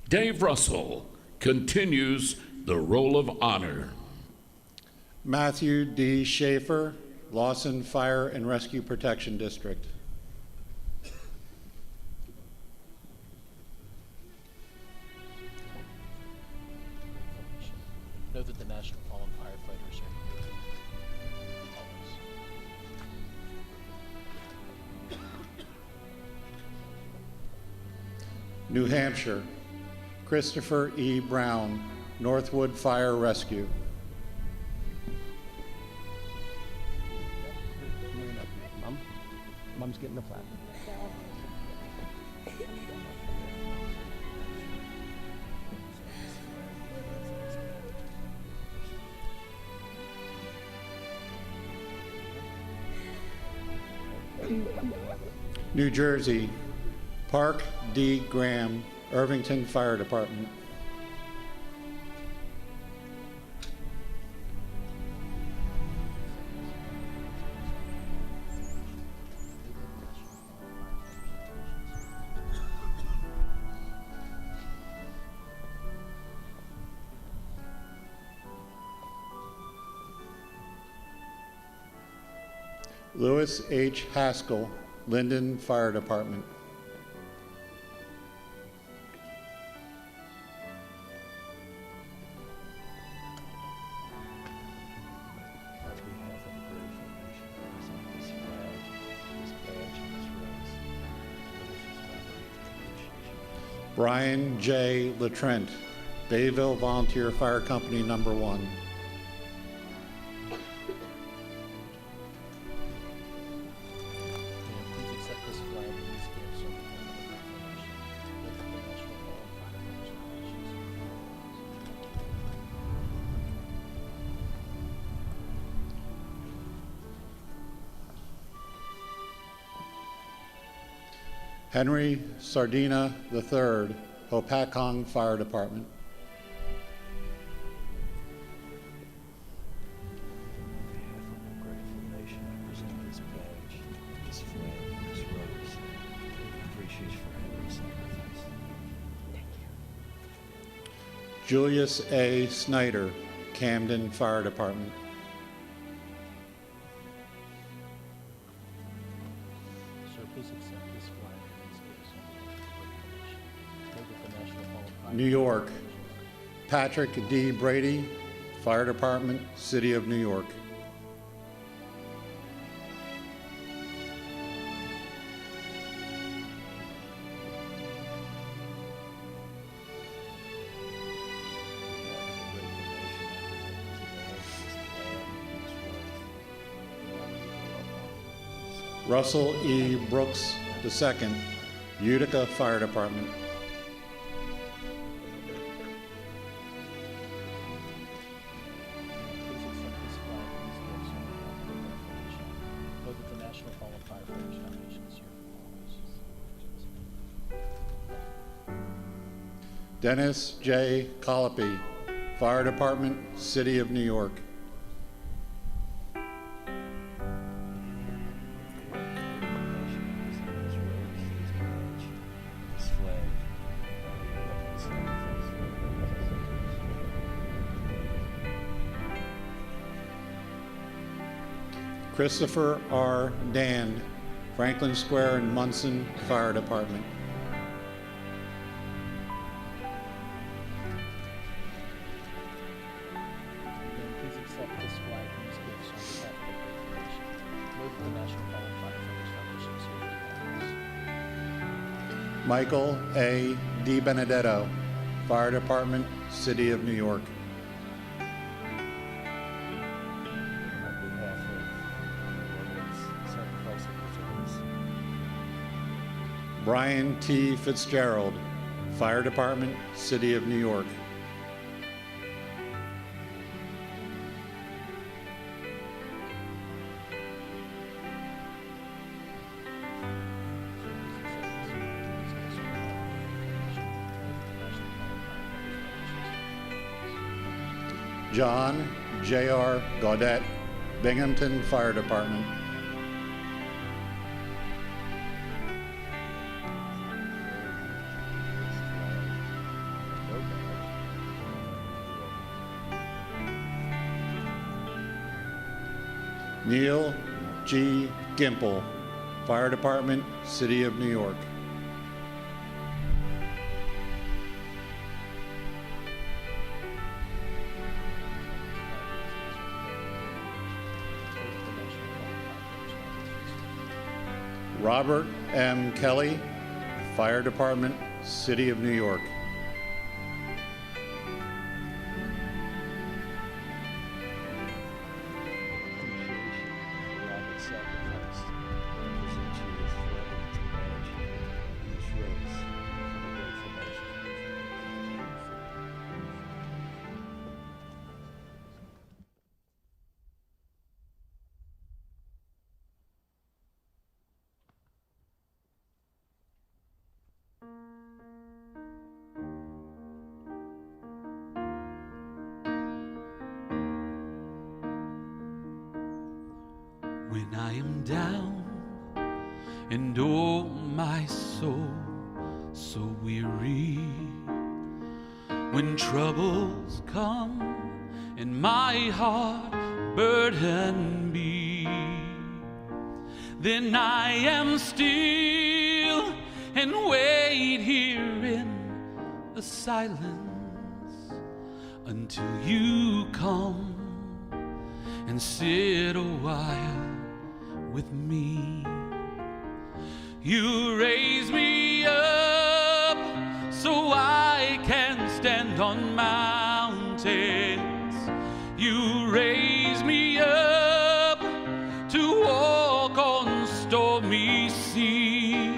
Speaker 3: Dave Russell continues the roll of honor.
Speaker 11: Matthew D. Schaefer, Lawson Fire and Rescue Protection District.
Speaker 21: Know that the National Fallen Firefighters are here always.
Speaker 11: New Hampshire, Christopher E. Brown, Northwood Fire Rescue.
Speaker 1: Mom's getting the plaque.
Speaker 11: New Jersey, Park D. Graham, Irvington Fire Department. Lewis H. Haskell, Linden Fire Department. Brian J. Latrent, Bayville Volunteer Fire Company Number 1. Henry Sardina III, Hopatcong Fire Department. Julius A. Snyder, Camden Fire Department.
Speaker 21: Sir, please accept this flag and these gifts on behalf of the great nation. Know that the National Fallen Firefighters.
Speaker 11: New York, Patrick D. Brady, Fire Department, City of New York. Russell E. Brooks II, Utica Fire Department.
Speaker 21: Please accept this flag and these gifts on behalf of the great nation. Know that the National Fallen Firefighters Foundation is here for always.
Speaker 11: Dennis J. Colopy, Fire Department, City of New York. Christopher R. Dand, Franklin Square and Munson Fire Department.
Speaker 21: Again, please accept this flag and these gifts on behalf of the great nation. Know that the National Fallen Firefighters Foundation is here for always.
Speaker 11: Michael A. DiBenedetto, Fire Department, City of New York. Brian T. Fitzgerald, Fire Department, City of New York. John J.R. Gaudette, Binghamton Fire Department. Neil G. Gimple, Fire Department, City of New York. Robert M. Kelly, Fire Department, City of New York.
Speaker 7: When I am down and oh my soul so weary, when troubles come and my heart burden be, then I am still and wait here in the silence until you come and sit a while with me. You raise me up so I can stand on mountains. You raise me up to walk on stormy seas.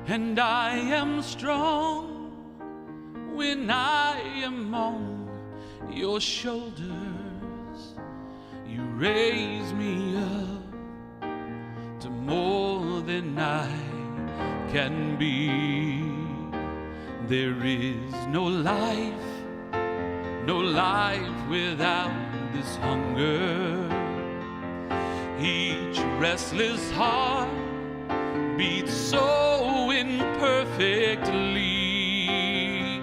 Speaker 7: And I am strong when I am on your shoulders. You raise me up to more than I can be. There is no life without this hunger. Each restless heart beats so imperfectly.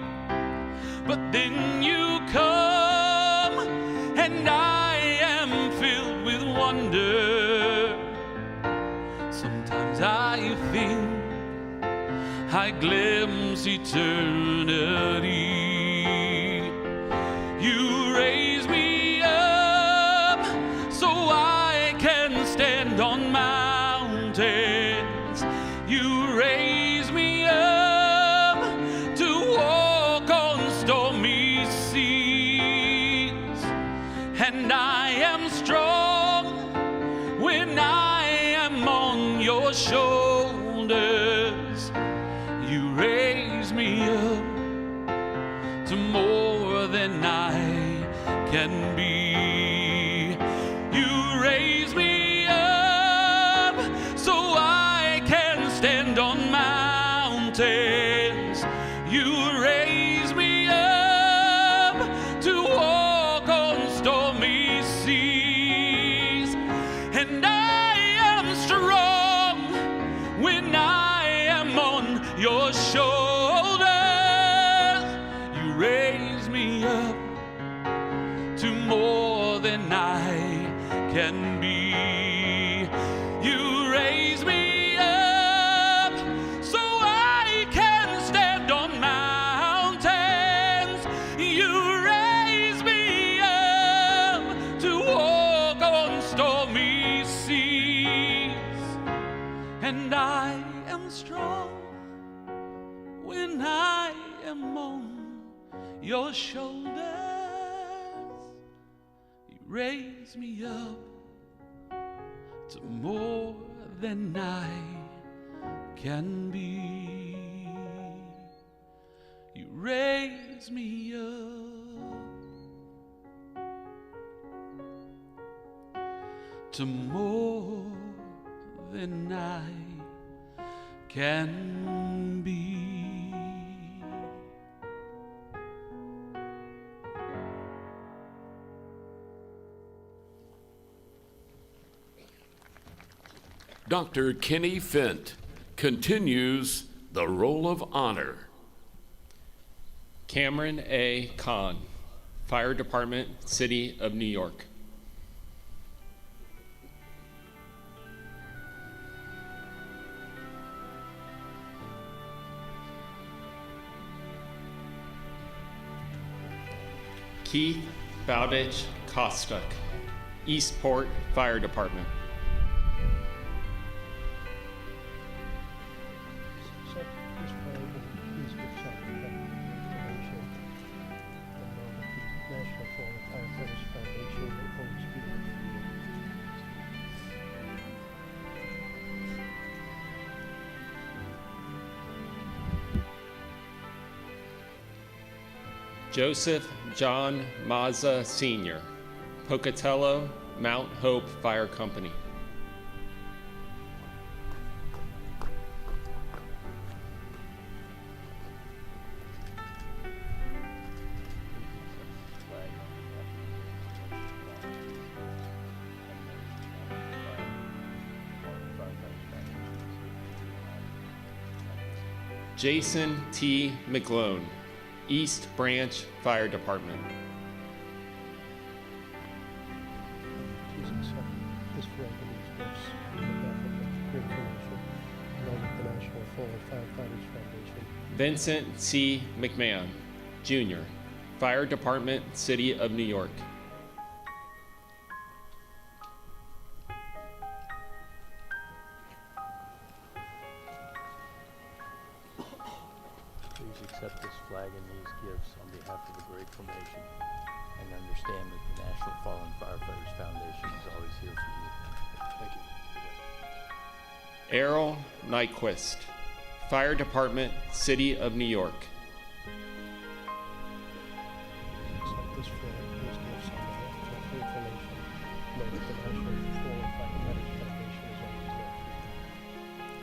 Speaker 7: But then you come and I am filled with wonder. Sometimes I think I glimpse eternity. You raise me up so I can stand on mountains. You raise me up to walk on stormy seas. And I am strong when I am on your shoulders. You raise me up to more than I can be. You raise me up so I can stand on mountains. You raise me up to walk on stormy seas. And I am strong when I am on your shoulders. You raise me up to more than I can be. You raise me up so I can stand on mountains. You raise me up to walk on stormy seas. And I am strong when I am on your shoulders. You raise me up to more than I can be. You raise me up to more than I can be.
Speaker 3: Dr. Kenny Fent continues the roll of honor.
Speaker 2: Cameron A. Kahn, Fire Department, City of New York.
Speaker 8: Keith Bowditch Kostuk, Eastport Fire Department.
Speaker 1: Accept this flag and please give some information. And know that the National Fallen Firefighters Foundation will always be there for you.
Speaker 8: Joseph John Mazza Sr., Pocatello Mount Hope Fire Company. Jason T. McGlone, East Branch Fire Department.
Speaker 1: Please accept this flag and these gifts on behalf of the Great Nation, along with the National Fallen Firefighters Foundation.
Speaker 8: Vincent C. McMahon, Jr., Fire Department, City of New York.
Speaker 21: Please accept this flag and these gifts on behalf of the grateful nation, and understand that the National Fallen Firefighters Foundation is always here for you. Thank you.
Speaker 8: Errol Nyquist, Fire Department, City of New York.
Speaker 1: Accept this flag and these gifts on behalf of the grateful nation, know that the National Fallen Firefighters Foundation is always there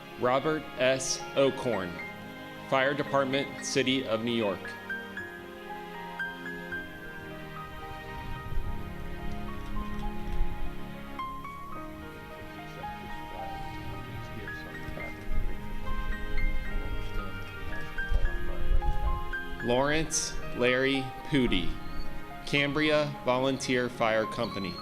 Speaker 1: for you.
Speaker 8: Robert S. Ocorn, Fire Department, City of New York. Lawrence Larry Pooty, Cambria Volunteer Fire Company.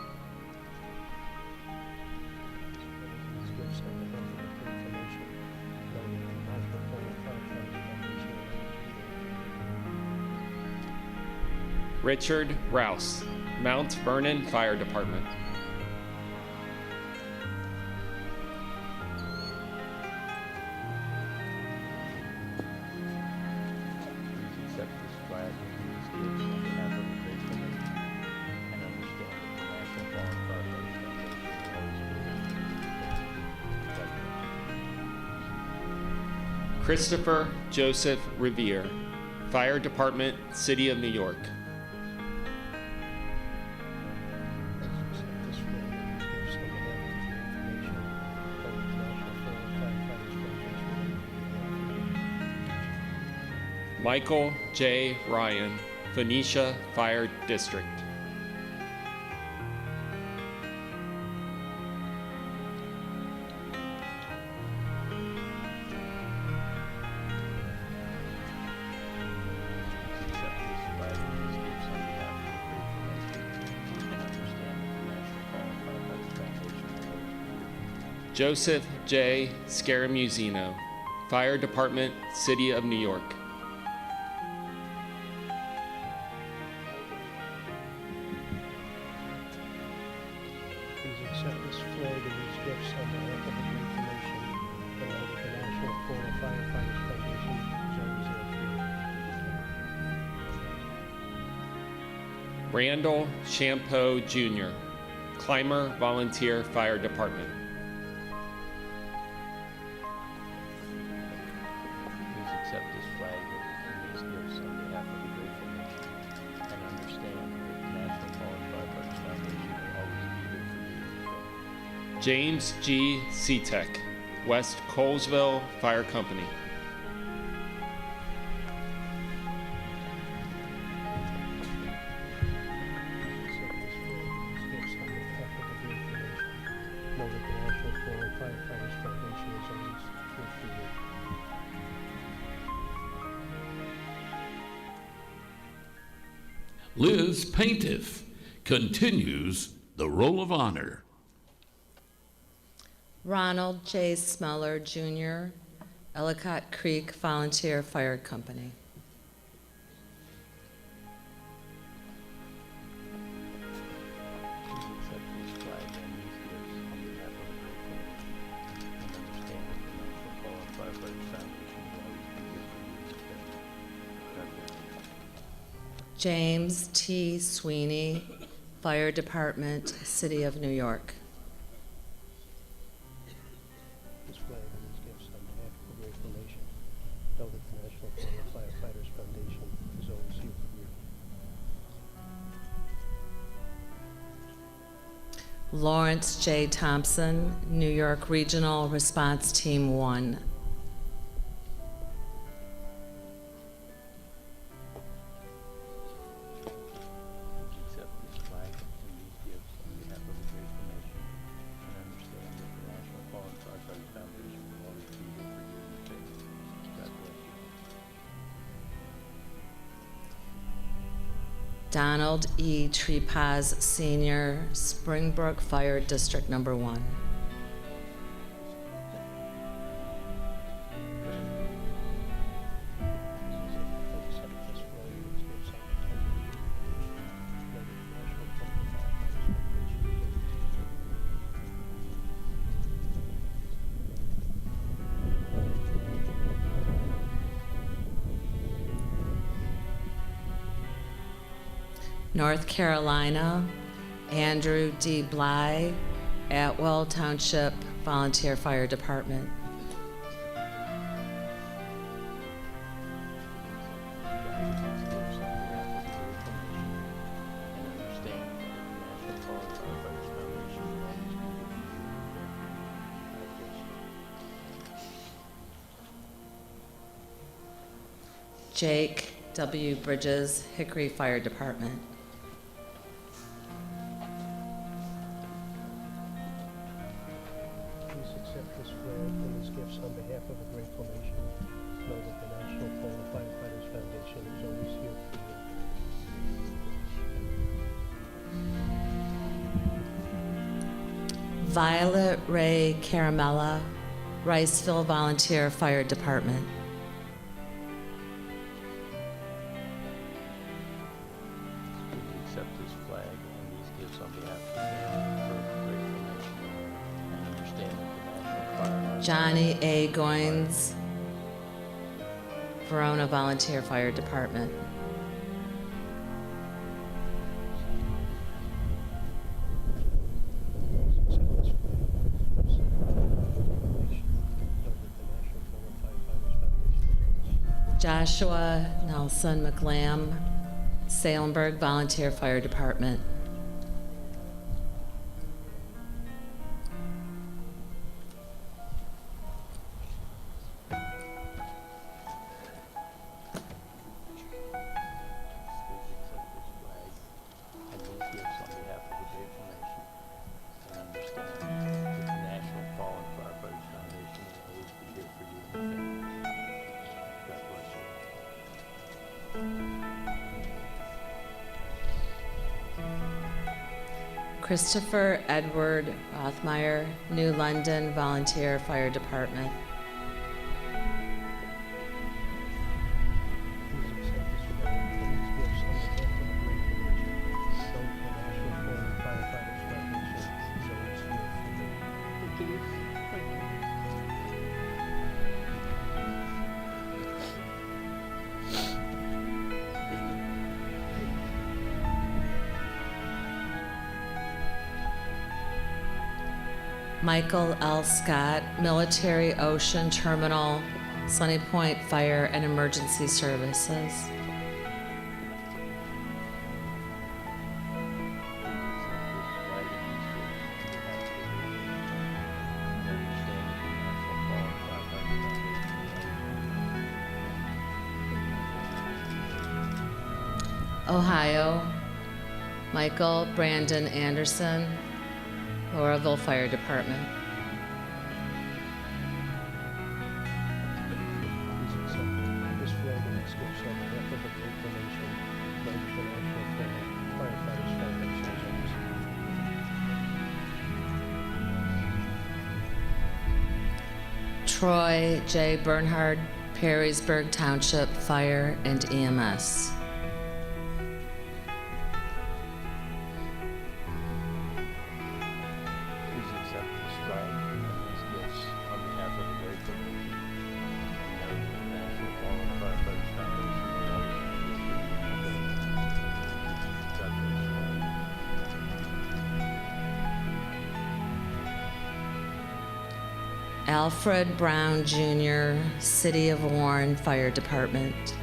Speaker 8: Richard Rouse, Mount Vernon Fire Department.
Speaker 21: Please accept this flag and these gifts on behalf of the grateful nation, and understand that the National Fallen Firefighters Foundation is always here for you.
Speaker 8: Christopher Joseph Revere, Fire Department, City of New York. Michael J. Ryan, Phoenicia Fire District. Joseph J. Scaramusino, Fire Department, City of New York.
Speaker 1: Please accept this flag and these gifts on behalf of the grateful nation, and know that the National Fallen Firefighters Foundation is always there for you.
Speaker 8: Randall Champeau Jr., Clymer Volunteer Fire Department.
Speaker 21: Please accept this flag and these gifts on behalf of the grateful nation, and understand that the National Fallen Firefighters Foundation will always be here for you.
Speaker 8: James G. Seatek, West Colesville Fire Company.
Speaker 1: Accept this flag and these gifts on behalf of the grateful nation, know that the National Fallen Firefighters Foundation is always here for you.
Speaker 3: Liz Paintiff continues the Roll of Honor.
Speaker 22: Ronald J. Smeller, Jr., Ellicott Creek Volunteer Fire Company. James T. Sweeney, Fire Department, City of New York.
Speaker 21: This flag and these gifts on behalf of the grateful nation. Know that the National Fallen Firefighters Foundation is always here for you.
Speaker 22: Lawrence J. Thompson, New York Regional Response Team 1.
Speaker 21: Accept this flag and these gifts on behalf of the grateful nation, and understand that the National Fallen Firefighters Foundation will always be here for you in your faith. God bless you.
Speaker 22: Donald E. Trepaz, Sr., Springbrook Fire District Number 1. North Carolina, Andrew D. Bly, Atwell Township Volunteer Fire Department. Jake W. Bridges, Hickory Fire Department.
Speaker 21: Please accept this flag and these gifts on behalf of a grateful nation. Know that the National Fallen Firefighters Foundation is always here for you.
Speaker 22: Violet Ray Caramella, Riceville Volunteer Fire Department.
Speaker 21: Accept this flag and these gifts on behalf of the grateful nation, and understand that the National Fire.
Speaker 22: Johnny A. Goins, Verona Volunteer Fire Department. Joshua Nelson McLam, Salemburg Volunteer Fire Department.
Speaker 21: And these gifts on behalf of the grateful nation, and understand that the National Fallen Firefighters Foundation will always be here for you and your family. God bless you.
Speaker 22: Christopher Edward Rothmeyer, New London Volunteer Fire Department.
Speaker 21: Please accept this flag and these gifts on behalf of the grateful nation. Know that the National Fallen Firefighters Foundation is always here for you. Thank you. Thank you.
Speaker 22: Michael L. Scott, Military Ocean Terminal, Sunny Point Fire and Emergency Services. Ohio, Michael Brandon Anderson, Lauraville Fire Department.
Speaker 21: Please accept this flag and these gifts on behalf of the grateful nation. Know that the National Fallen Firefighters Foundation is always here.
Speaker 22: Troy J. Bernhard, Perrysburg Township Fire and EMS.
Speaker 21: Please accept this flag and these gifts on behalf of the grateful nation. And know that the National Fallen Firefighters Foundation will always be here for you.
Speaker 22: Alfred Brown Jr., City of Warren Fire Department.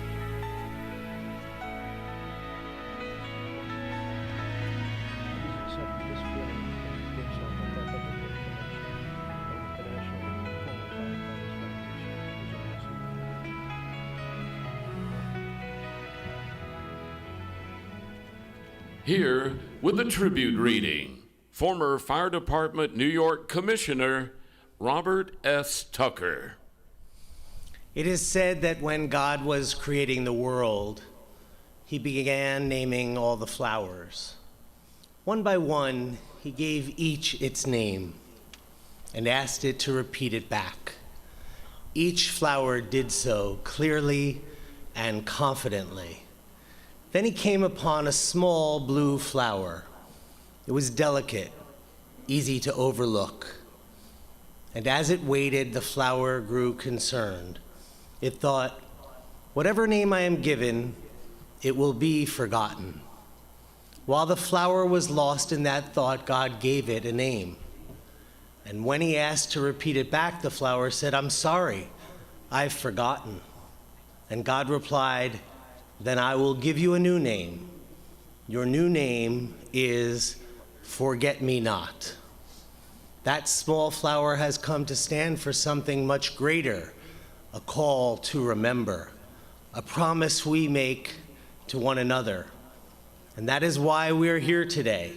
Speaker 3: Here with a tribute reading, former Fire Department New York Commissioner Robert S. Tucker.
Speaker 4: It is said that when God was creating the world, he began naming all the flowers. One by one, he gave each its name and asked it to repeat it back. Each flower did so clearly and confidently. Then he came upon a small blue flower. It was delicate, easy to overlook. And as it waited, the flower grew concerned. It thought, whatever name I am given, it will be forgotten. While the flower was lost in that thought, God gave it a name. And when he asked to repeat it back, the flower said, I'm sorry, I've forgotten. And God replied, then I will give you a new name. Your new name is Forget-Me-Not. That small flower has come to stand for something much greater, a call to remember, a promise we make to one another. And that is why we're here today.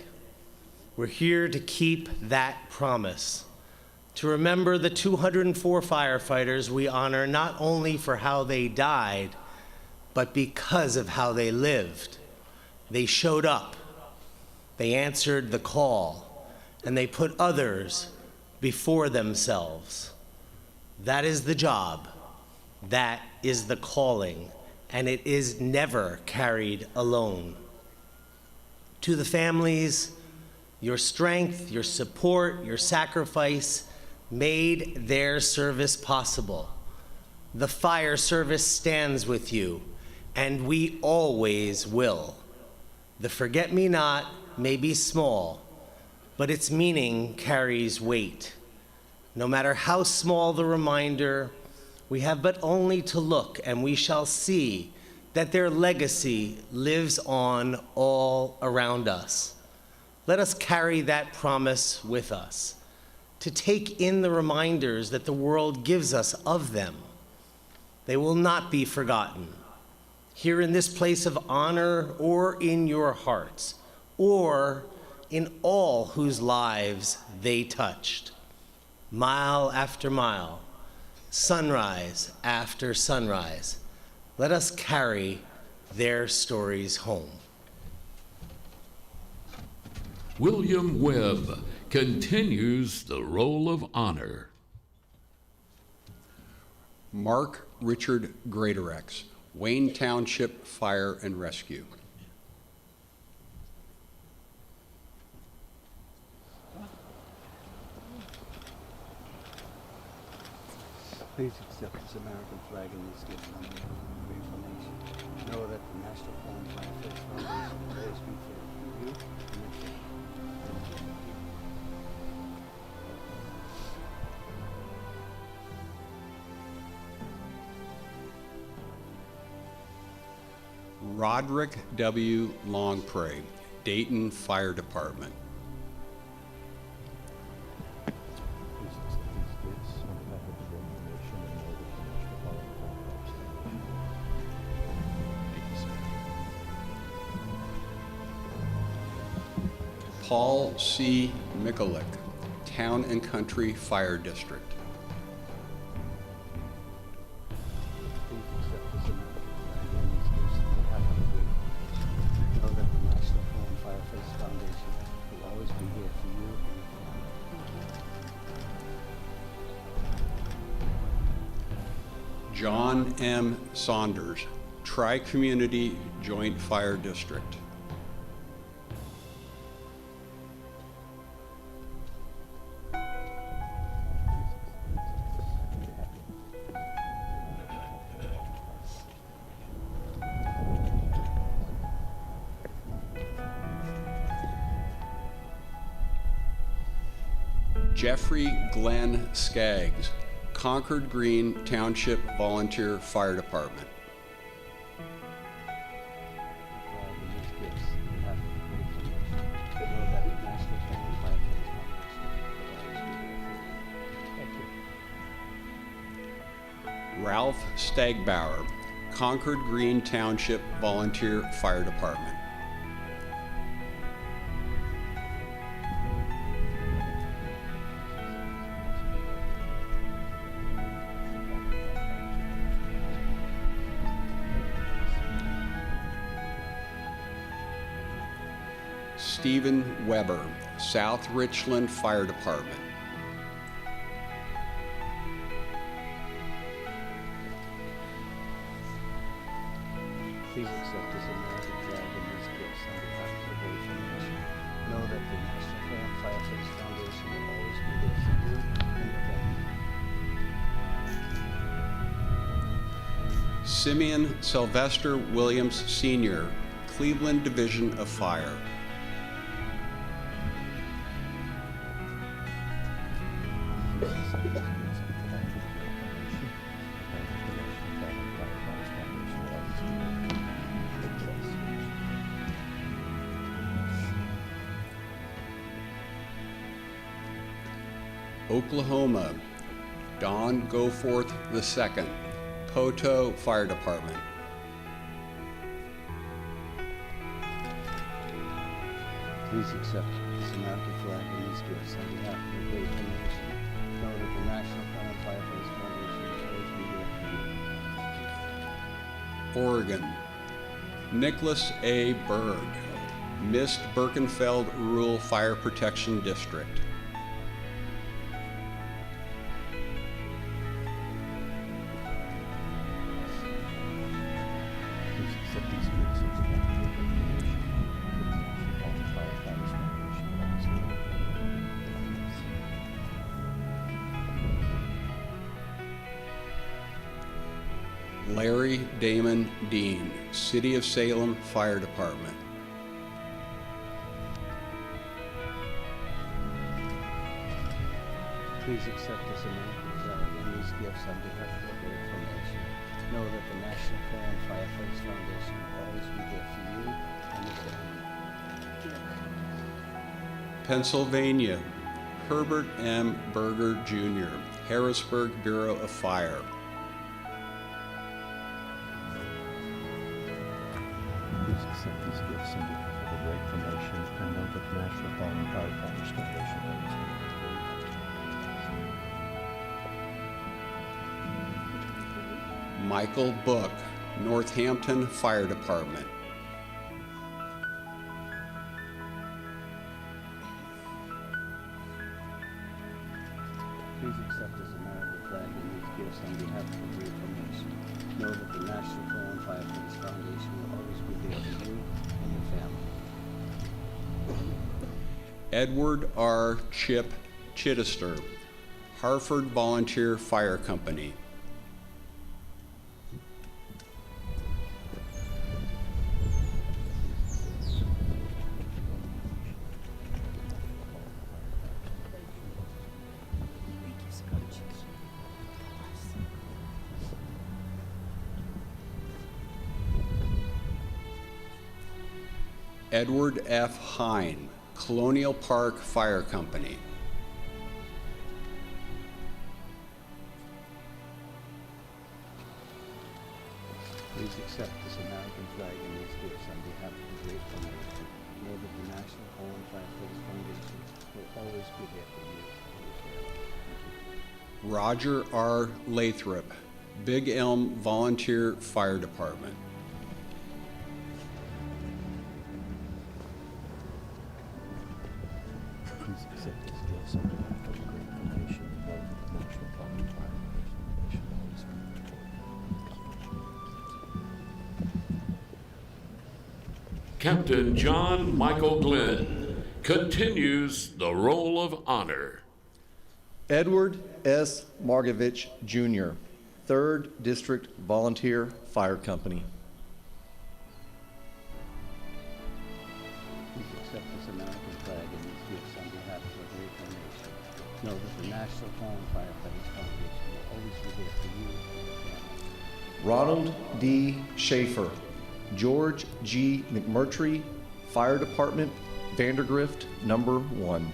Speaker 4: We're here to keep that promise, to remember the 204 firefighters we honor not only for how they died, but because of how they lived. They showed up, they answered the call, and they put others before themselves. That is the job, that is the calling, and it is never carried alone. To the families, your strength, your support, your sacrifice made their service possible. The fire service stands with you, and we always will. The forget-me-not may be small, but its meaning carries weight. No matter how small the reminder, we have but only to look, and we shall see that their legacy lives on all around us. Let us carry that promise with us, to take in the reminders that the world gives us of them. They will not be forgotten. Here in this place of honor, or in your hearts, or in all whose lives they touched. Mile after mile, sunrise after sunrise, let us carry their stories home.
Speaker 3: William Webb continues the roll of honor.
Speaker 5: Mark Richard Greatorex, Wayne Township Fire and Rescue.
Speaker 1: Please accept this American flag and these gifts from the grateful nation. Know that the National Fallen Firefighters Foundation will always be there for you and your family.
Speaker 5: Roderick W. Longpray, Dayton Fire Department. Paul C. Mikulik, Town and Country Fire District.
Speaker 1: Know that the National Fallen Firefighters Foundation will always be here for you and your family.
Speaker 5: John M. Saunders, Tri-Community Joint Fire District. Jeffrey Glenn Skaggs, Concord Green Township Volunteer Fire Department. Ralph Stagbauer, Concord Green Township Volunteer Fire Department. Stephen Weber, South Richland Fire Department.
Speaker 21: Please accept this American flag and these gifts on behalf of the grateful nation. Know that the National Freedom Firefighters Foundation will always be there for you and your family.
Speaker 5: Simeon Sylvester Williams Sr., Cleveland Division of Fire. Oklahoma, Don Goforth II, Poto Fire Department.
Speaker 21: Please accept this American flag and these gifts on behalf of the grateful nation. Know that the National Freedom Firefighters Foundation will always be there for you.
Speaker 5: Oregon, Nicholas A. Berg, Mist Birkenfeld Rural Fire Protection District.
Speaker 21: Please accept these gifts on behalf of the grateful nation. The National Firefighters Foundation will always be there for you.
Speaker 5: Larry Damon Dean, City of Salem Fire Department.
Speaker 21: Please accept this American flag and these gifts on behalf of the grateful nation. Know that the National Freedom Firefighters Foundation will always be there for you and your family.
Speaker 5: Pennsylvania, Herbert M. Berger Jr., Harrisburg Bureau of Fire.
Speaker 21: Please accept these gifts on behalf of the grateful nation and know that the National Freedom Firefighters Foundation will always be there for you.
Speaker 5: Michael Book, Northampton Fire Department.
Speaker 21: Please accept this American flag and these gifts on behalf of the grateful nation. Know that the National Freedom Firefighters Foundation will always be there for you and your family.
Speaker 5: Edward R. Chip Chittister, Hartford Volunteer Fire Company. Edward F. Hine, Colonial Park Fire Company.
Speaker 21: Please accept this American flag and these gifts on behalf of the grateful nation. Know that the National Freedom Firefighters Foundation will always be there for you and your family.
Speaker 5: Roger R. Lathrop, Big Elm Volunteer Fire Department.
Speaker 21: Please accept these gifts on behalf of the grateful nation and know that the National Freedom Firefighters Foundation will always be there for you.
Speaker 3: Captain John Michael Glenn continues the roll of honor.
Speaker 9: Edward S. Margovich, Jr., 3rd District Volunteer Fire Company.
Speaker 21: Please accept this American flag and these gifts on behalf of our grateful nation. Know that the National Fallen Firefighters Foundation will always be there for you and your family.
Speaker 9: Ronald D. Schaefer, George G. McMurtry, Fire Department, Vandergrift, number 1.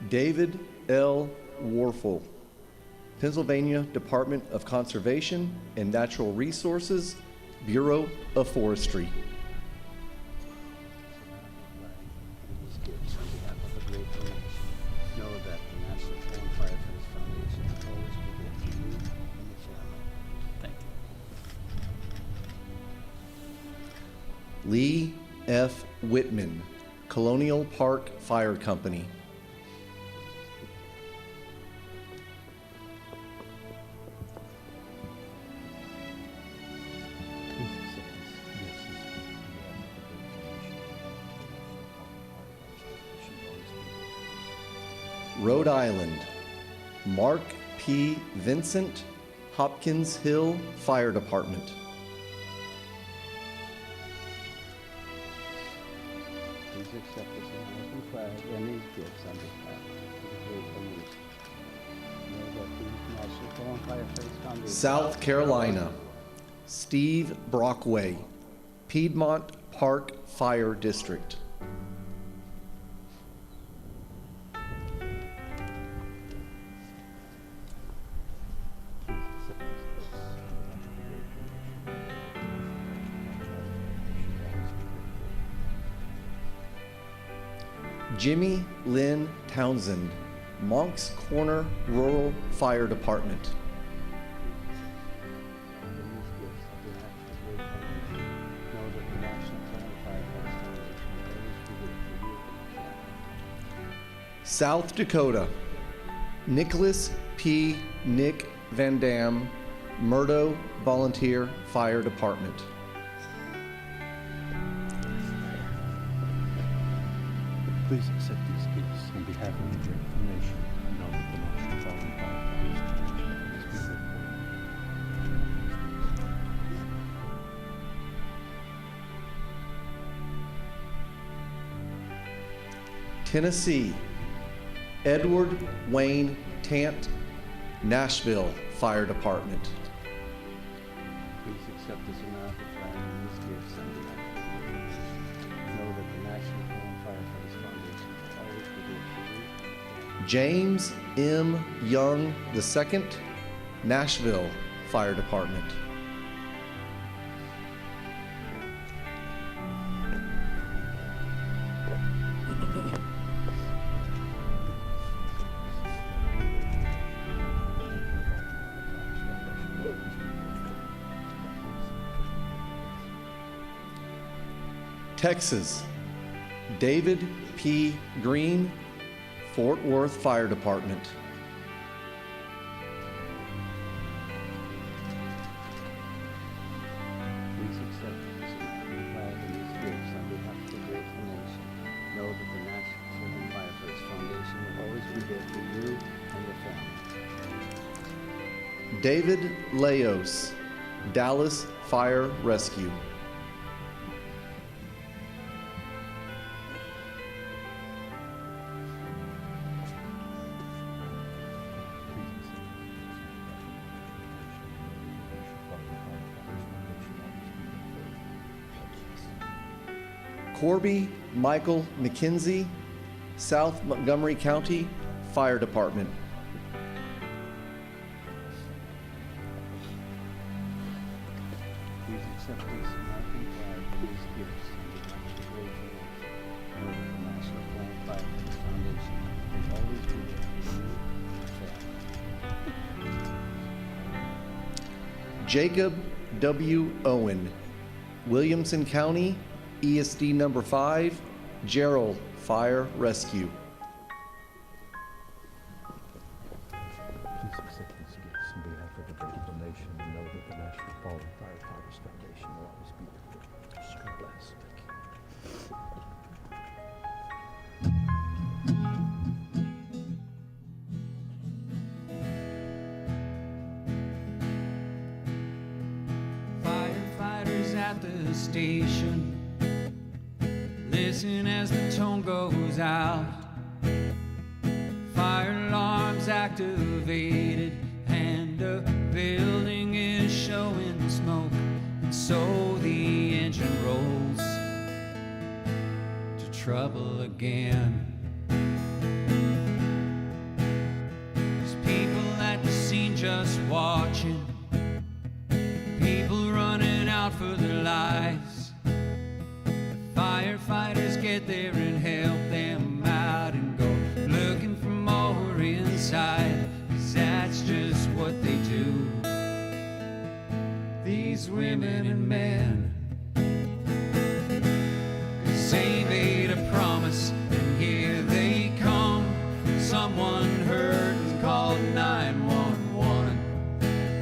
Speaker 9: David L. Warfel, Pennsylvania Department of Conservation and Natural Resources, Bureau of Forestry.
Speaker 21: These gifts on behalf of the grateful nation. Know that the National Fallen Firefighters Foundation will always be there for you and your family. Thank you.
Speaker 9: Lee F. Whitman, Colonial Park Fire Company. Rhode Island, Mark P. Vincent, Hopkins Hill Fire Department.
Speaker 21: Please accept this American flag and these gifts on behalf of the grateful nation. Know that the National Fallen Firefighters Foundation.
Speaker 9: South Carolina, Steve Brockway, Piedmont Park Fire District. Jimmy Lynn Townsend, Moncks Corner Rural Fire Department. South Dakota, Nicholas P. Nick Van Dam, Murdo Volunteer Fire Department.
Speaker 21: Please accept these gifts on behalf of the grateful nation and know that the National Fallen Firefighters Foundation will always be there for you.
Speaker 9: Tennessee, Edward Wayne Tant, Nashville Fire Department.
Speaker 21: Please accept this American flag and these gifts on behalf of the grateful nation. Know that the National Fallen Firefighters Foundation will always be there for you.
Speaker 9: James M. Young II, Nashville Fire Department. Texas, David P. Green, Fort Worth Fire Department.
Speaker 21: Please accept this American flag and these gifts on behalf of the grateful nation. Know that the National Fallen Firefighters Foundation will always be there for you and your family.
Speaker 9: David Leos, Dallas Fire Rescue. Corby Michael McKenzie, South Montgomery County Fire Department.
Speaker 21: Please accept this American flag and these gifts on behalf of the grateful nation. Know that the National Fallen Firefighters Foundation will always be there for you and your family.
Speaker 9: Jacob W. Owen, Williamson County, ESD number 5, Gerald Fire Rescue.
Speaker 21: Please accept these gifts on behalf of the grateful nation and know that the National Fallen Firefighters Foundation will always
Speaker 10: at the station. Listen as the tone goes out. Fire alarms activated, and a building is showing smoke. And so the engine rolls to trouble again. There's people at the scene just watching, people running out for their lives. The firefighters get there and help them out and go looking for more inside, 'cause that's just what they do. These women and men, 'cause they made a promise and here they come. Someone heard and called 911,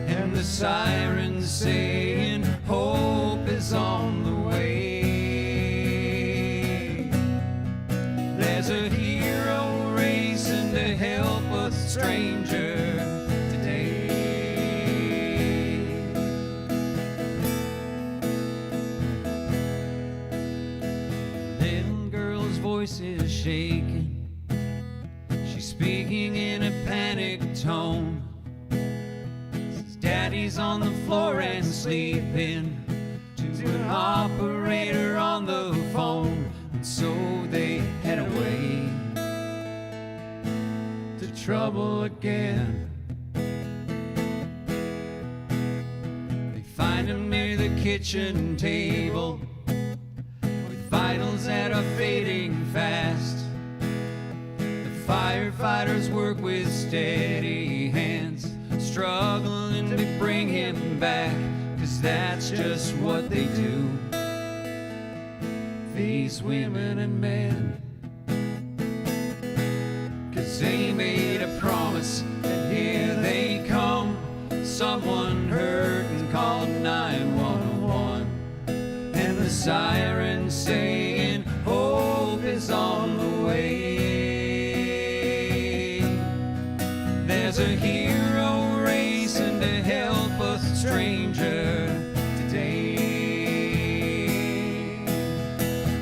Speaker 10: and the sirens saying hope is on the way. There's a hero racing to help a stranger today. Little girl's voice is shaking, she's speaking in a panicked tone. Says, Daddy's on the floor and sleeping, to an operator on the phone. And so they head away to trouble again. They find him near the kitchen table, with vitals that are fading fast. The firefighters work with steady hands, struggling to bring him back, 'cause that's just what they do. These women and men, 'cause they made a promise and here they come. Someone heard and called 911, and the sirens saying hope is on the way. There's a hero racing to help a stranger today.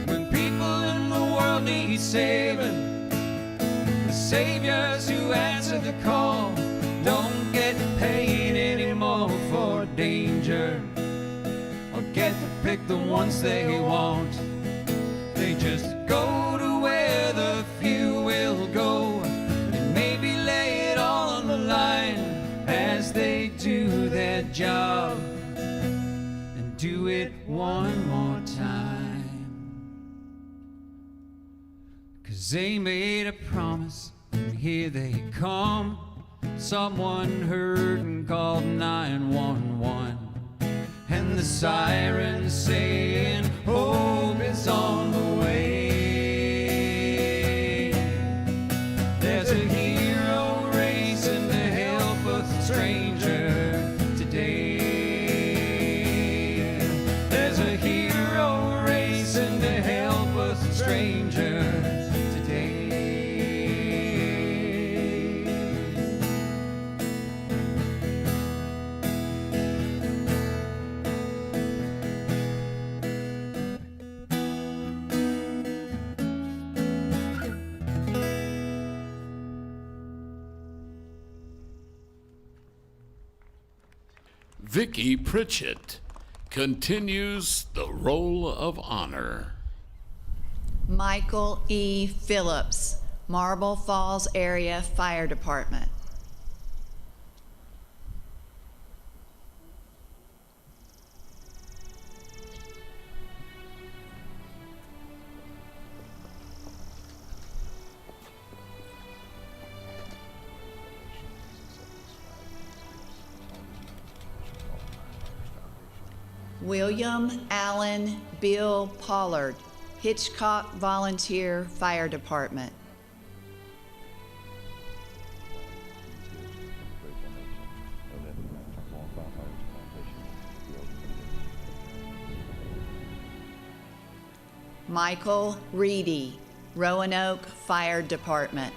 Speaker 10: When people in the world need saving, the saviors who answer the call don't get paid anymore for danger, or get to pick the ones they want. They just go to where the few will go, and maybe lay it all on the line as they do their job and do it one more time. 'Cause they made a promise and here they come. Someone heard and called 911, and the sirens saying hope is on the way. There's a hero racing to help a stranger today. There's a hero racing to help a stranger today.
Speaker 3: Vicki Pritchett continues the roll of honor.
Speaker 18: Michael E. Phillips, Marble Falls Area Fire Department. William Allen Bill Pollard, Hitchcock Volunteer Fire Department. Michael Reedy, Roanoke Fire Department.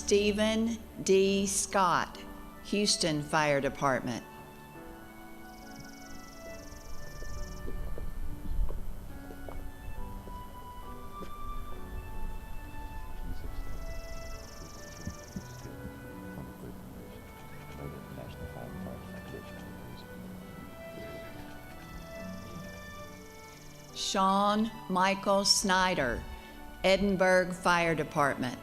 Speaker 18: Stephen D. Scott, Houston Fire Department. Sean Michael Snyder, Edinburgh Fire Department.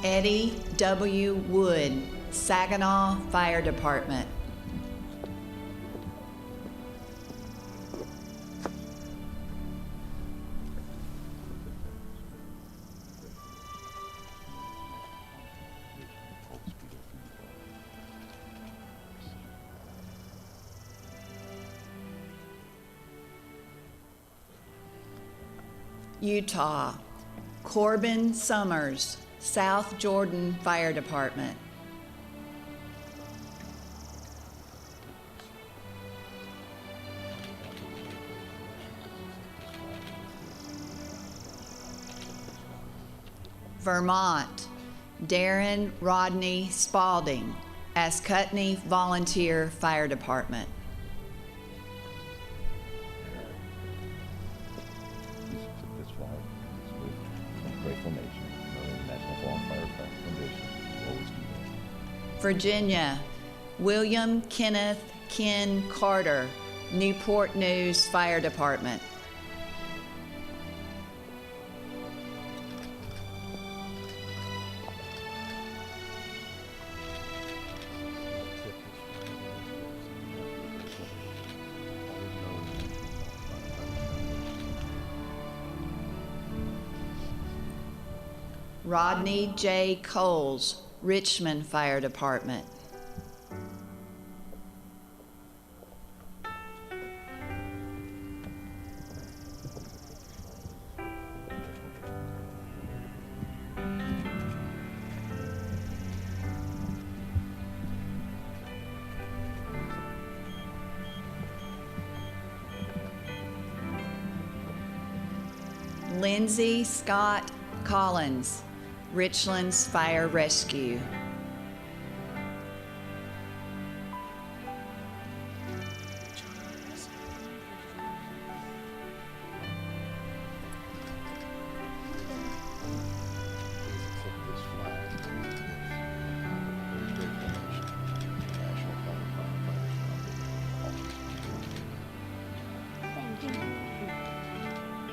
Speaker 18: Eddie W. Wood, Saginaw Fire Department. Utah, Corbin Summers, South Jordan Fire Department. Vermont, Darren Rodney Spalding, Ascutney Volunteer Fire Department. Virginia, William Kenneth Ken Carter, Newport News Fire Department. Rodney J. Coles, Richmond Fire Department. Lindsay Scott Collins, Richlands Fire Rescue.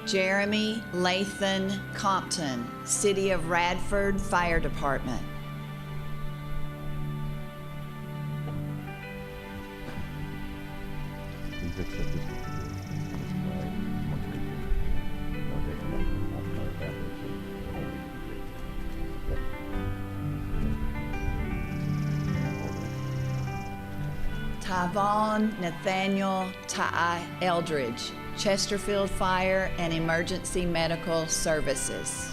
Speaker 18: Jeremy Lathan Compton, City of Radford Fire Department. Tyvon Nathaniel Ty Eldridge, Chesterfield Fire and Emergency Medical Services.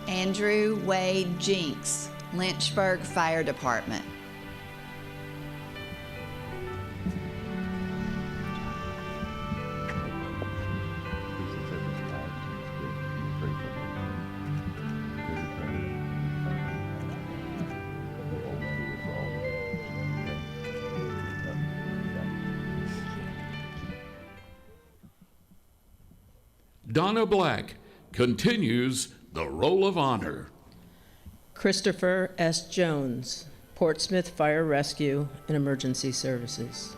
Speaker 18: Andrew Wade Jinks, Lynchburg Fire Department.
Speaker 3: Donna Black continues the Roll of Honor.
Speaker 12: Christopher S. Jones, Portsmouth Fire Rescue and Emergency Services.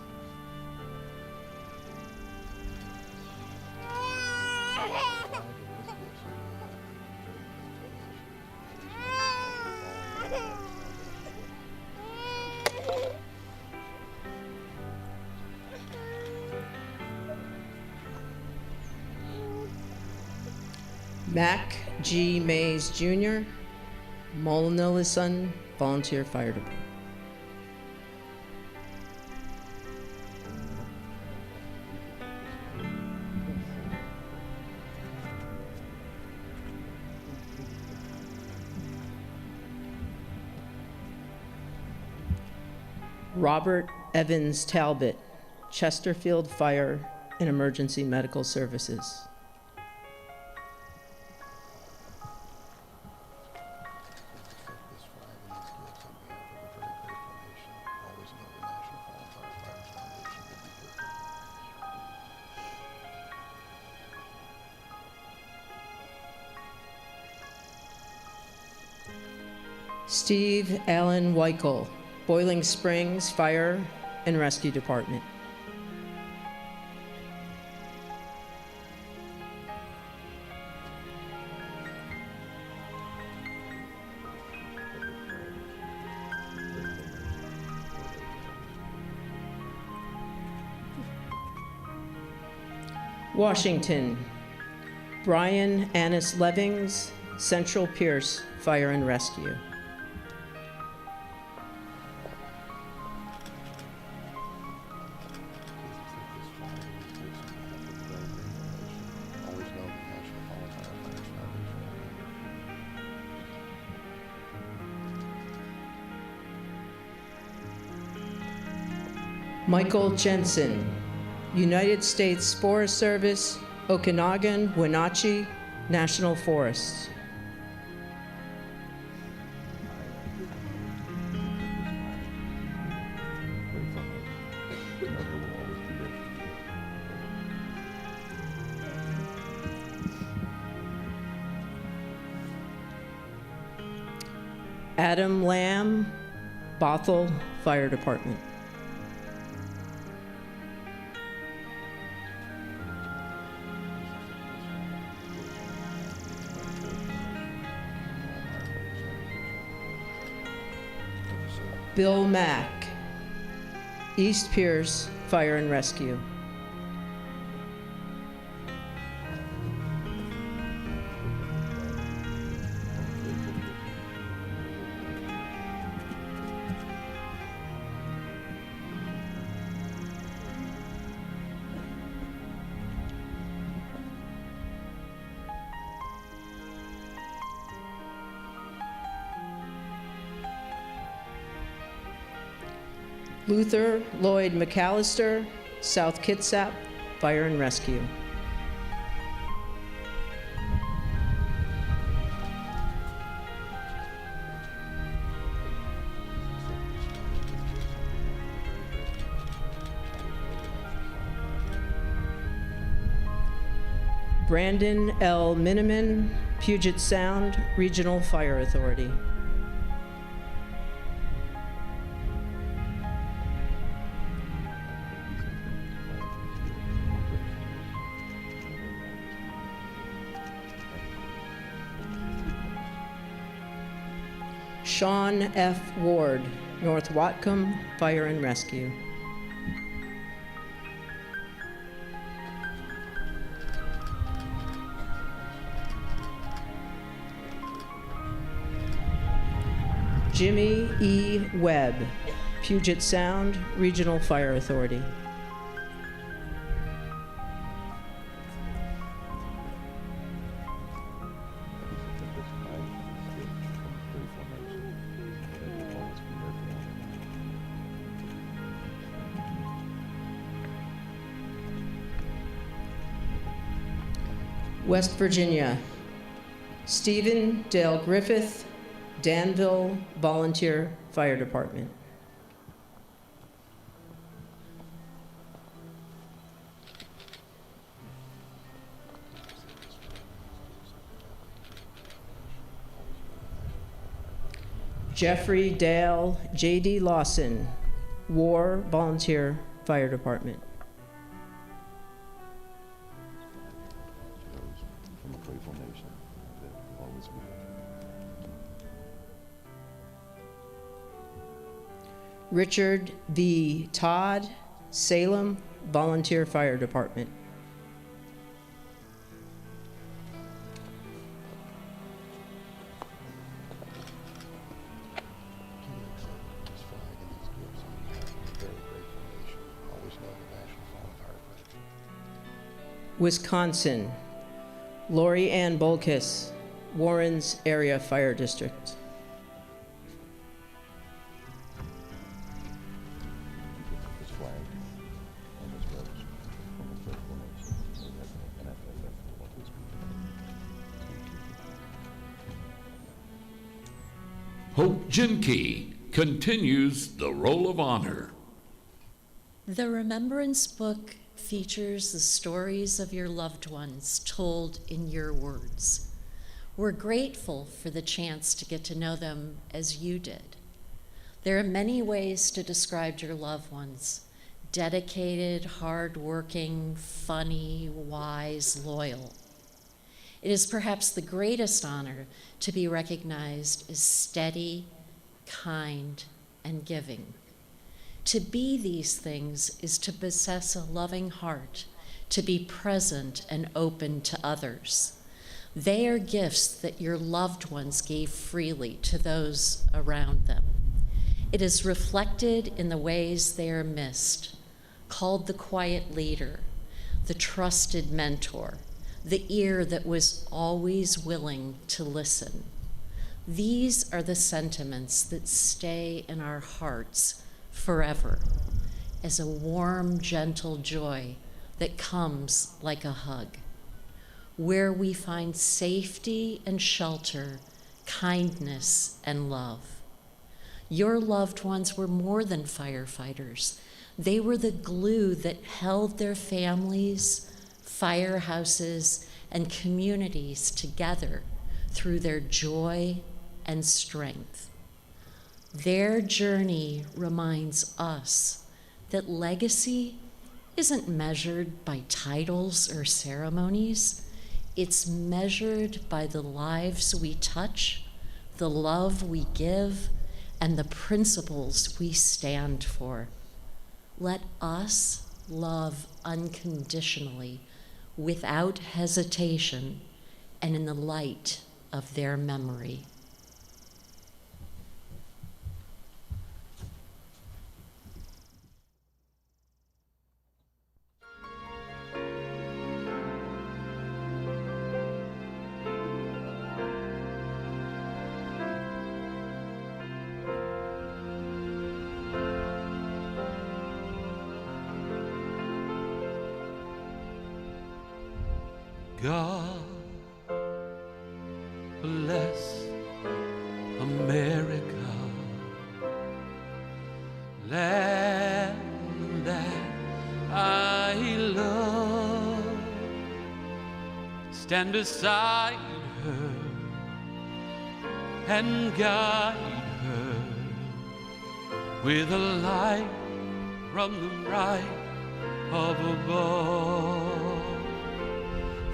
Speaker 12: Mac G. Mays Jr., Molinillison Volunteer Fire Department. Robert Evans Talbot, Chesterfield Fire and Emergency Medical Services. Steve Allen Weichel, Boiling Springs Fire and Rescue Department. Washington, Brian Annis Levings, Central Pierce Fire and Rescue. Michael Jensen, United States Forest Service, Okanagan, Wenatchee National Forests. Adam Lamb, Bothell Fire Department. Bill Mack, East Pierce Fire and Rescue. Luther Lloyd McAllister, South Kitsap Fire and Rescue. Brandon L. Miniman, Puget Sound Regional Fire Authority. Sean F. Ward, North Whatcom Fire and Rescue. Jimmy E. Webb, Puget Sound Regional Fire Authority. West Virginia, Stephen Dale Griffith, Danville Volunteer Fire Department. Jeffrey Dale J.D. Lawson, War Volunteer Fire Department. Richard V. Todd, Salem Volunteer Fire Department. Wisconsin, Lori Ann Bolkus, Warrens Area Fire District.
Speaker 3: Hope Jinke continues the role of honor.
Speaker 13: The Remembrance Book features the stories of your loved ones told in your words. We're grateful for the chance to get to know them as you did. There are many ways to describe your loved ones: dedicated, hardworking, funny, wise, loyal. It is perhaps the greatest honor to be recognized as steady, kind, and giving. To be these things is to possess a loving heart, to be present and open to others. They are gifts that your loved ones gave freely to those around them. It is reflected in the ways they are missed, called the quiet leader, the trusted mentor, the ear that was always willing to listen. These are the sentiments that stay in our hearts forever as a warm, gentle joy that comes like a hug, where we find safety and shelter, kindness and love. Your loved ones were more than firefighters. They were the glue that held their families, firehouses, and communities together through their joy and strength. Their journey reminds us that legacy isn't measured by titles or ceremonies. It's measured by the lives we touch, the love we give, and the principles we stand for. Let us love unconditionally, without hesitation, and in the light of their memory.
Speaker 7: God bless America, land that I love. Stand beside her and guide her with a light from the right of above.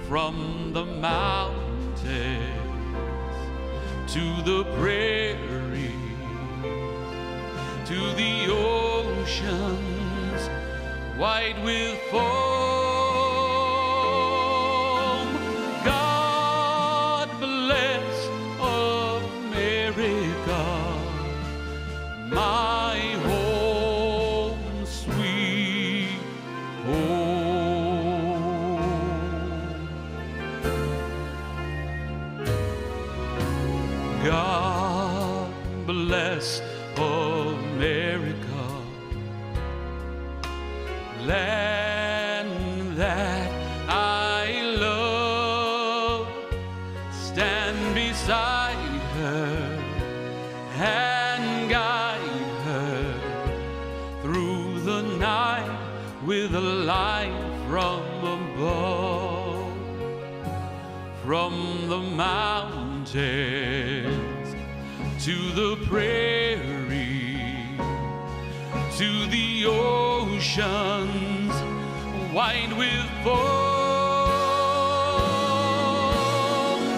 Speaker 7: From the mountains to the prairies, to the oceans white with foam, God bless America, my home, sweet home. God bless America, land that I love. Stand beside her and guide her through the night with a light from above. From the mountains to the prairie, to the oceans white with foam.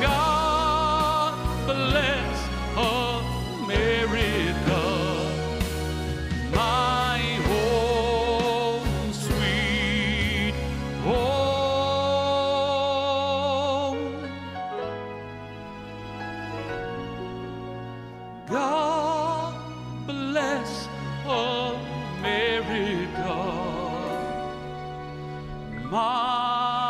Speaker 7: God bless America, my home, sweet home. God bless America, my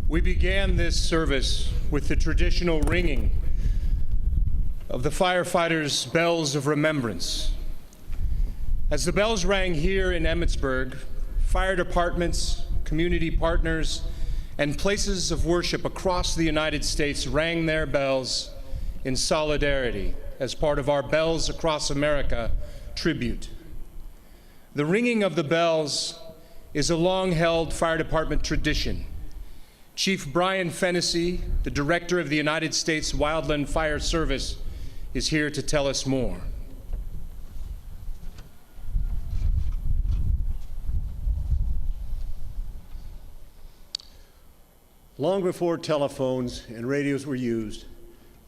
Speaker 2: We began this service with the traditional ringing of the firefighters' bells of remembrance. As the bells rang here in Emmitsburg, fire departments, community partners, and places of worship across the United States rang their bells in solidarity as part of our Bells Across America tribute. The ringing of the bells is a long-held fire department tradition. Chief Brian Fennessy, the director of the United States Wildland Fire Service, is here to tell us more.
Speaker 1: Long before telephones and radios were used,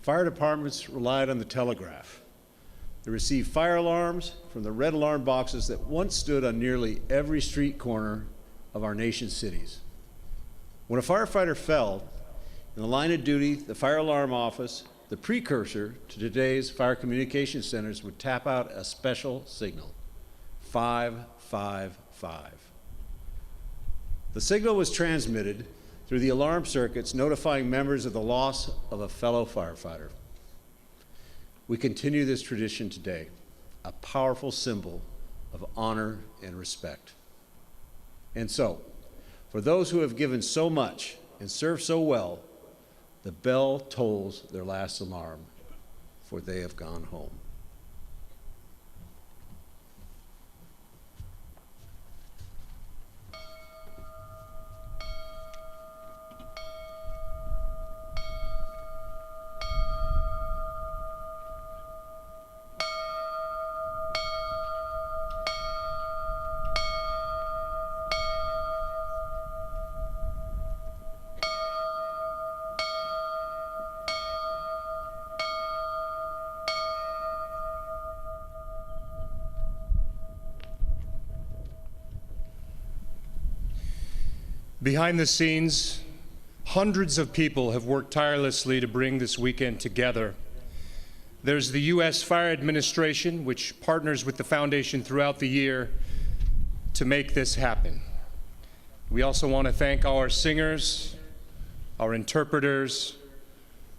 Speaker 1: fire departments relied on the telegraph. They received fire alarms from the red alarm boxes that once stood on nearly every street corner of our nation's cities. When a firefighter fell, in the line of duty, the fire alarm office, the precursor to today's fire communication centers, would tap out a special signal, 555. The signal was transmitted through the alarm circuits, notifying members of the loss of a fellow firefighter. We continue this tradition today, a powerful symbol of honor and respect. And so, for those who have given so much and served so well, the bell tolls their last alarm, for they have gone home.
Speaker 2: Behind the scenes, hundreds of people have worked tirelessly to bring this weekend together. There's the U.S. Fire Administration, which partners with the Foundation throughout the year to make this happen. We also want to thank our singers, our interpreters,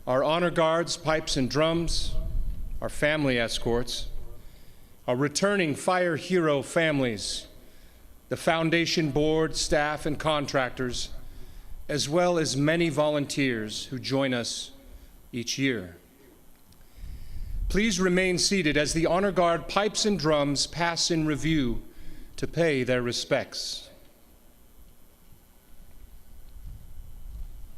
Speaker 2: our honor guards, pipes and drums, our family escorts, our returning fire hero families, the Foundation board, staff, and contractors, as well as many volunteers who join us each year. Please remain seated as the honor guard pipes and drums pass in review to pay their respects.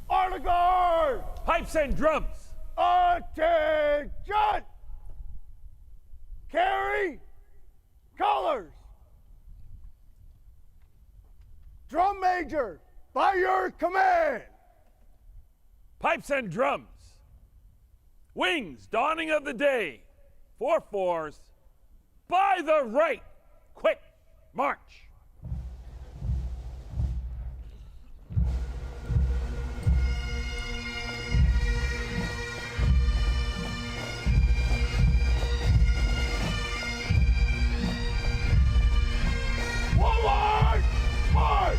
Speaker 14: Honor guard! Pipes and drums! Attention! Carry colors! Drum major, by your command! Pipes and drums. Wings, dawning of the day. 4/4s, by the right. Quick, march. Forward, march!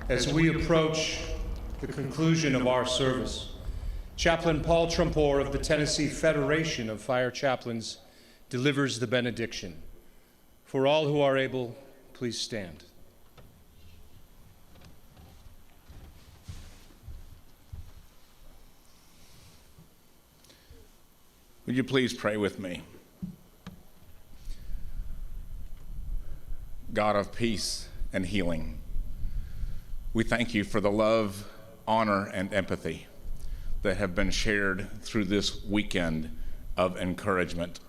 Speaker 2: as we approach the conclusion of our service, Chaplain Paul Trumpor of the Tennessee Federation of Fire Chaplains delivers the benediction. For all who are able, please stand.
Speaker 15: Would you please pray with me? God of peace and healing, we thank you for the love, honor, and empathy that have been shared through this weekend of encouragement.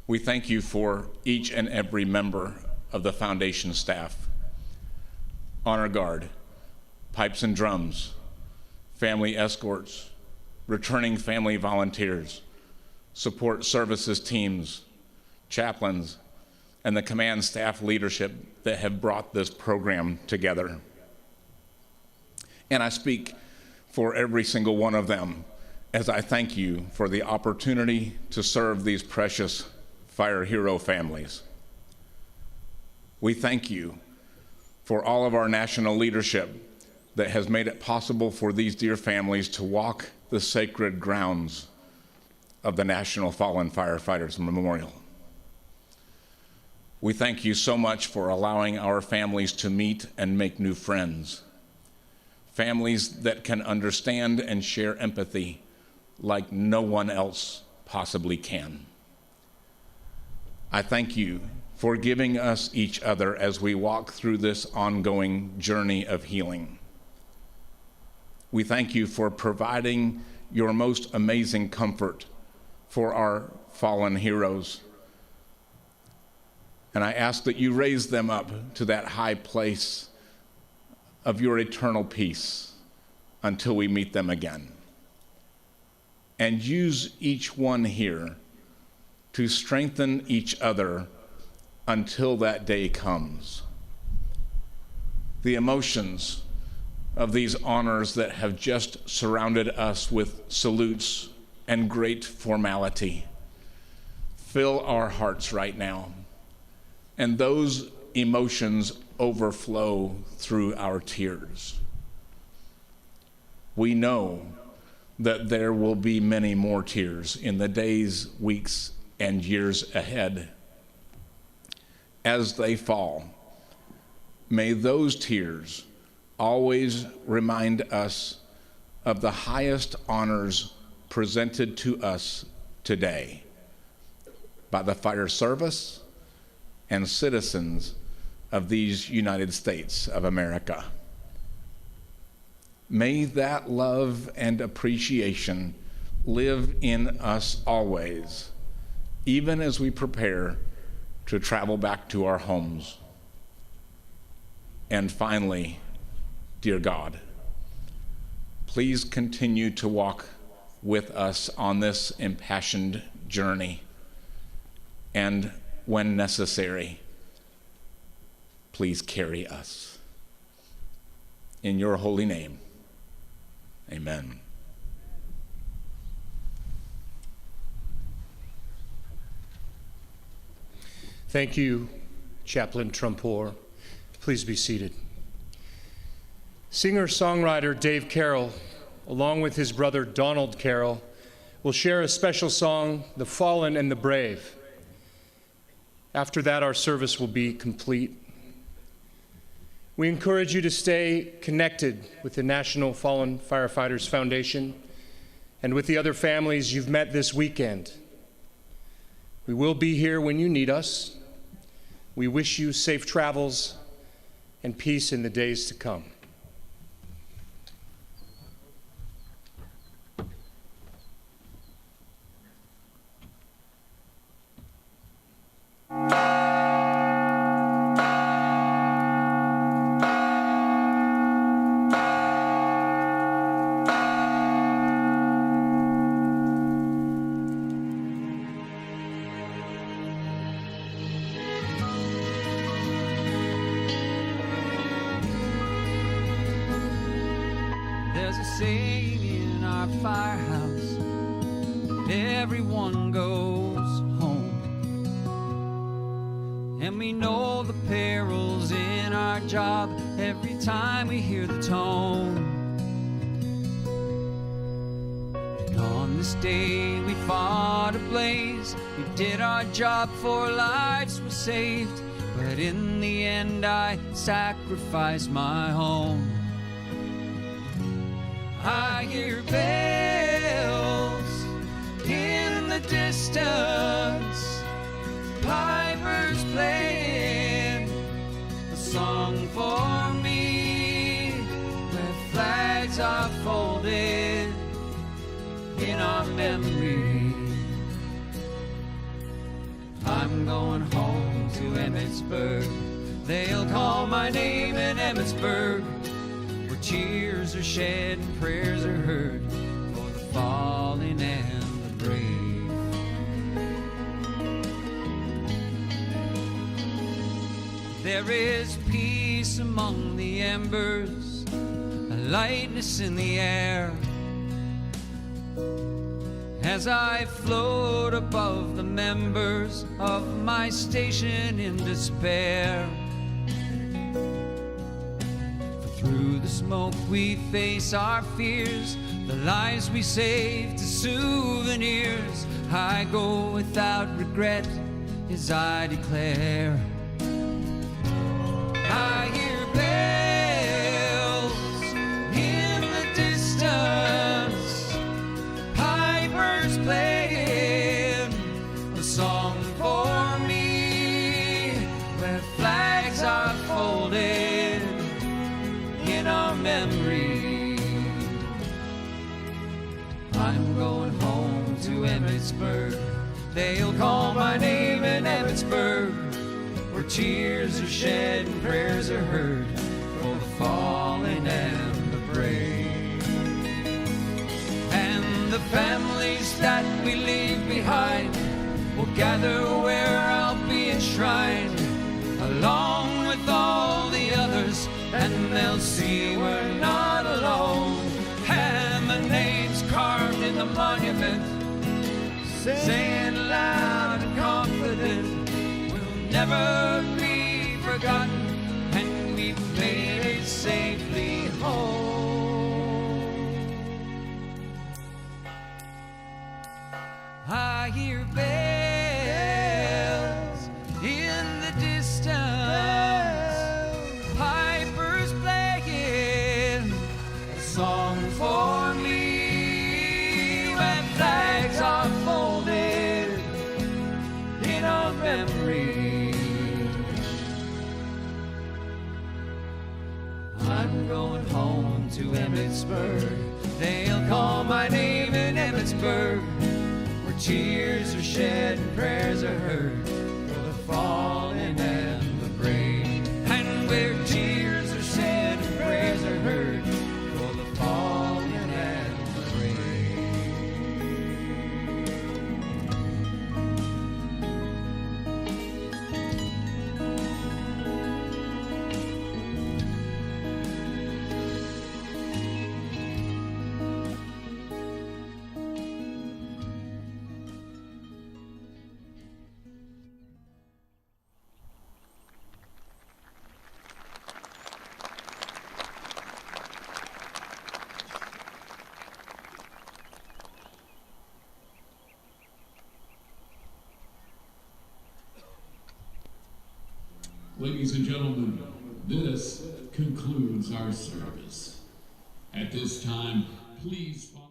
Speaker 15: We thank you for each and every member of the foundation staff, honor guard, pipes and drums, family escorts, returning family volunteers, support services teams, chaplains, and the command staff leadership that have brought this program together. And I speak for every single one of them as I thank you for the opportunity to serve these precious fire hero families. We thank you for all of our national leadership that has made it possible for these dear families to walk the sacred grounds of the National Fallen Firefighters Memorial. We thank you so much for allowing our families to meet and make new friends, families that can understand and share empathy like no one else possibly can. I thank you for giving us each other as we walk through this ongoing journey of healing. We thank you for providing your most amazing comfort for our fallen heroes. And I ask that you raise them up to that high place of your eternal peace until we meet them again. And use each one here to strengthen each other until that day comes. The emotions of these honors that have just surrounded us with salutes and great formality fill our hearts right now. And those emotions overflow through our tears. We know that there will be many more tears in the days, weeks, and years ahead. As they fall, may those tears always remind us of the highest honors presented to us today by the fire service and citizens of these United States of America. May that love and appreciation live in us always, even as we prepare to travel back to our homes. And finally, dear God, please continue to walk with us on this impassioned journey. And when necessary, please carry us. In your holy name, amen.
Speaker 2: Thank you, Chaplain Trumpor. Please be seated. Singer-songwriter Dave Carroll, along with his brother Donald Carroll, will share a special song, The Fallen and the Brave. After that, our service will be complete. We encourage you to stay connected with the National Fallen Firefighters Foundation and with the other families you've met this weekend. We will be here when you need us. We wish you safe travels and peace in the days to come.
Speaker 10: There's a saying in our firehouse, everyone goes home. And we know the perils in our our job every time we hear the tone. And on this day we fought a blaze, we did our job for lives were saved. But in the end I sacrificed my home. I hear bells in the distance, pipers playing a song for me, where flags are folded in our memory. I'm going home to Emmitsburg. They'll call my name in Emmitsburg, where tears are shed and prayers are heard for the fallen and the brave. There is peace among the embers, a lightness in the air, as I float above the members of my station in despair. For through the smoke we face our fears, the lives we save to souvenirs. I go without regret as I declare. I hear bells in the distance, pipers playing a song for me, where flags are folded in our memory. I'm going home to Emmitsburg. They'll call my name in Emmitsburg, where tears are shed and prayers are heard for the fallen and the brave. And the families that we leave behind will gather where I'll be enshrined, along with all the others, and they'll see we're not alone. And my name's carved in the monument, saying loud and confident, we'll never be forgotten, and we've made it safely home. I hear bells in the distance, pipers playing a song for me, when flags are folded in our memory. I'm going home to Emmitsburg. They'll call my name in Emmitsburg, where tears are shed and prayers are heard for the fallen and the brave. And where tears are shed and prayers are heard for the fallen and the
Speaker 3: Ladies and gentlemen, this concludes our service. At this time, please follow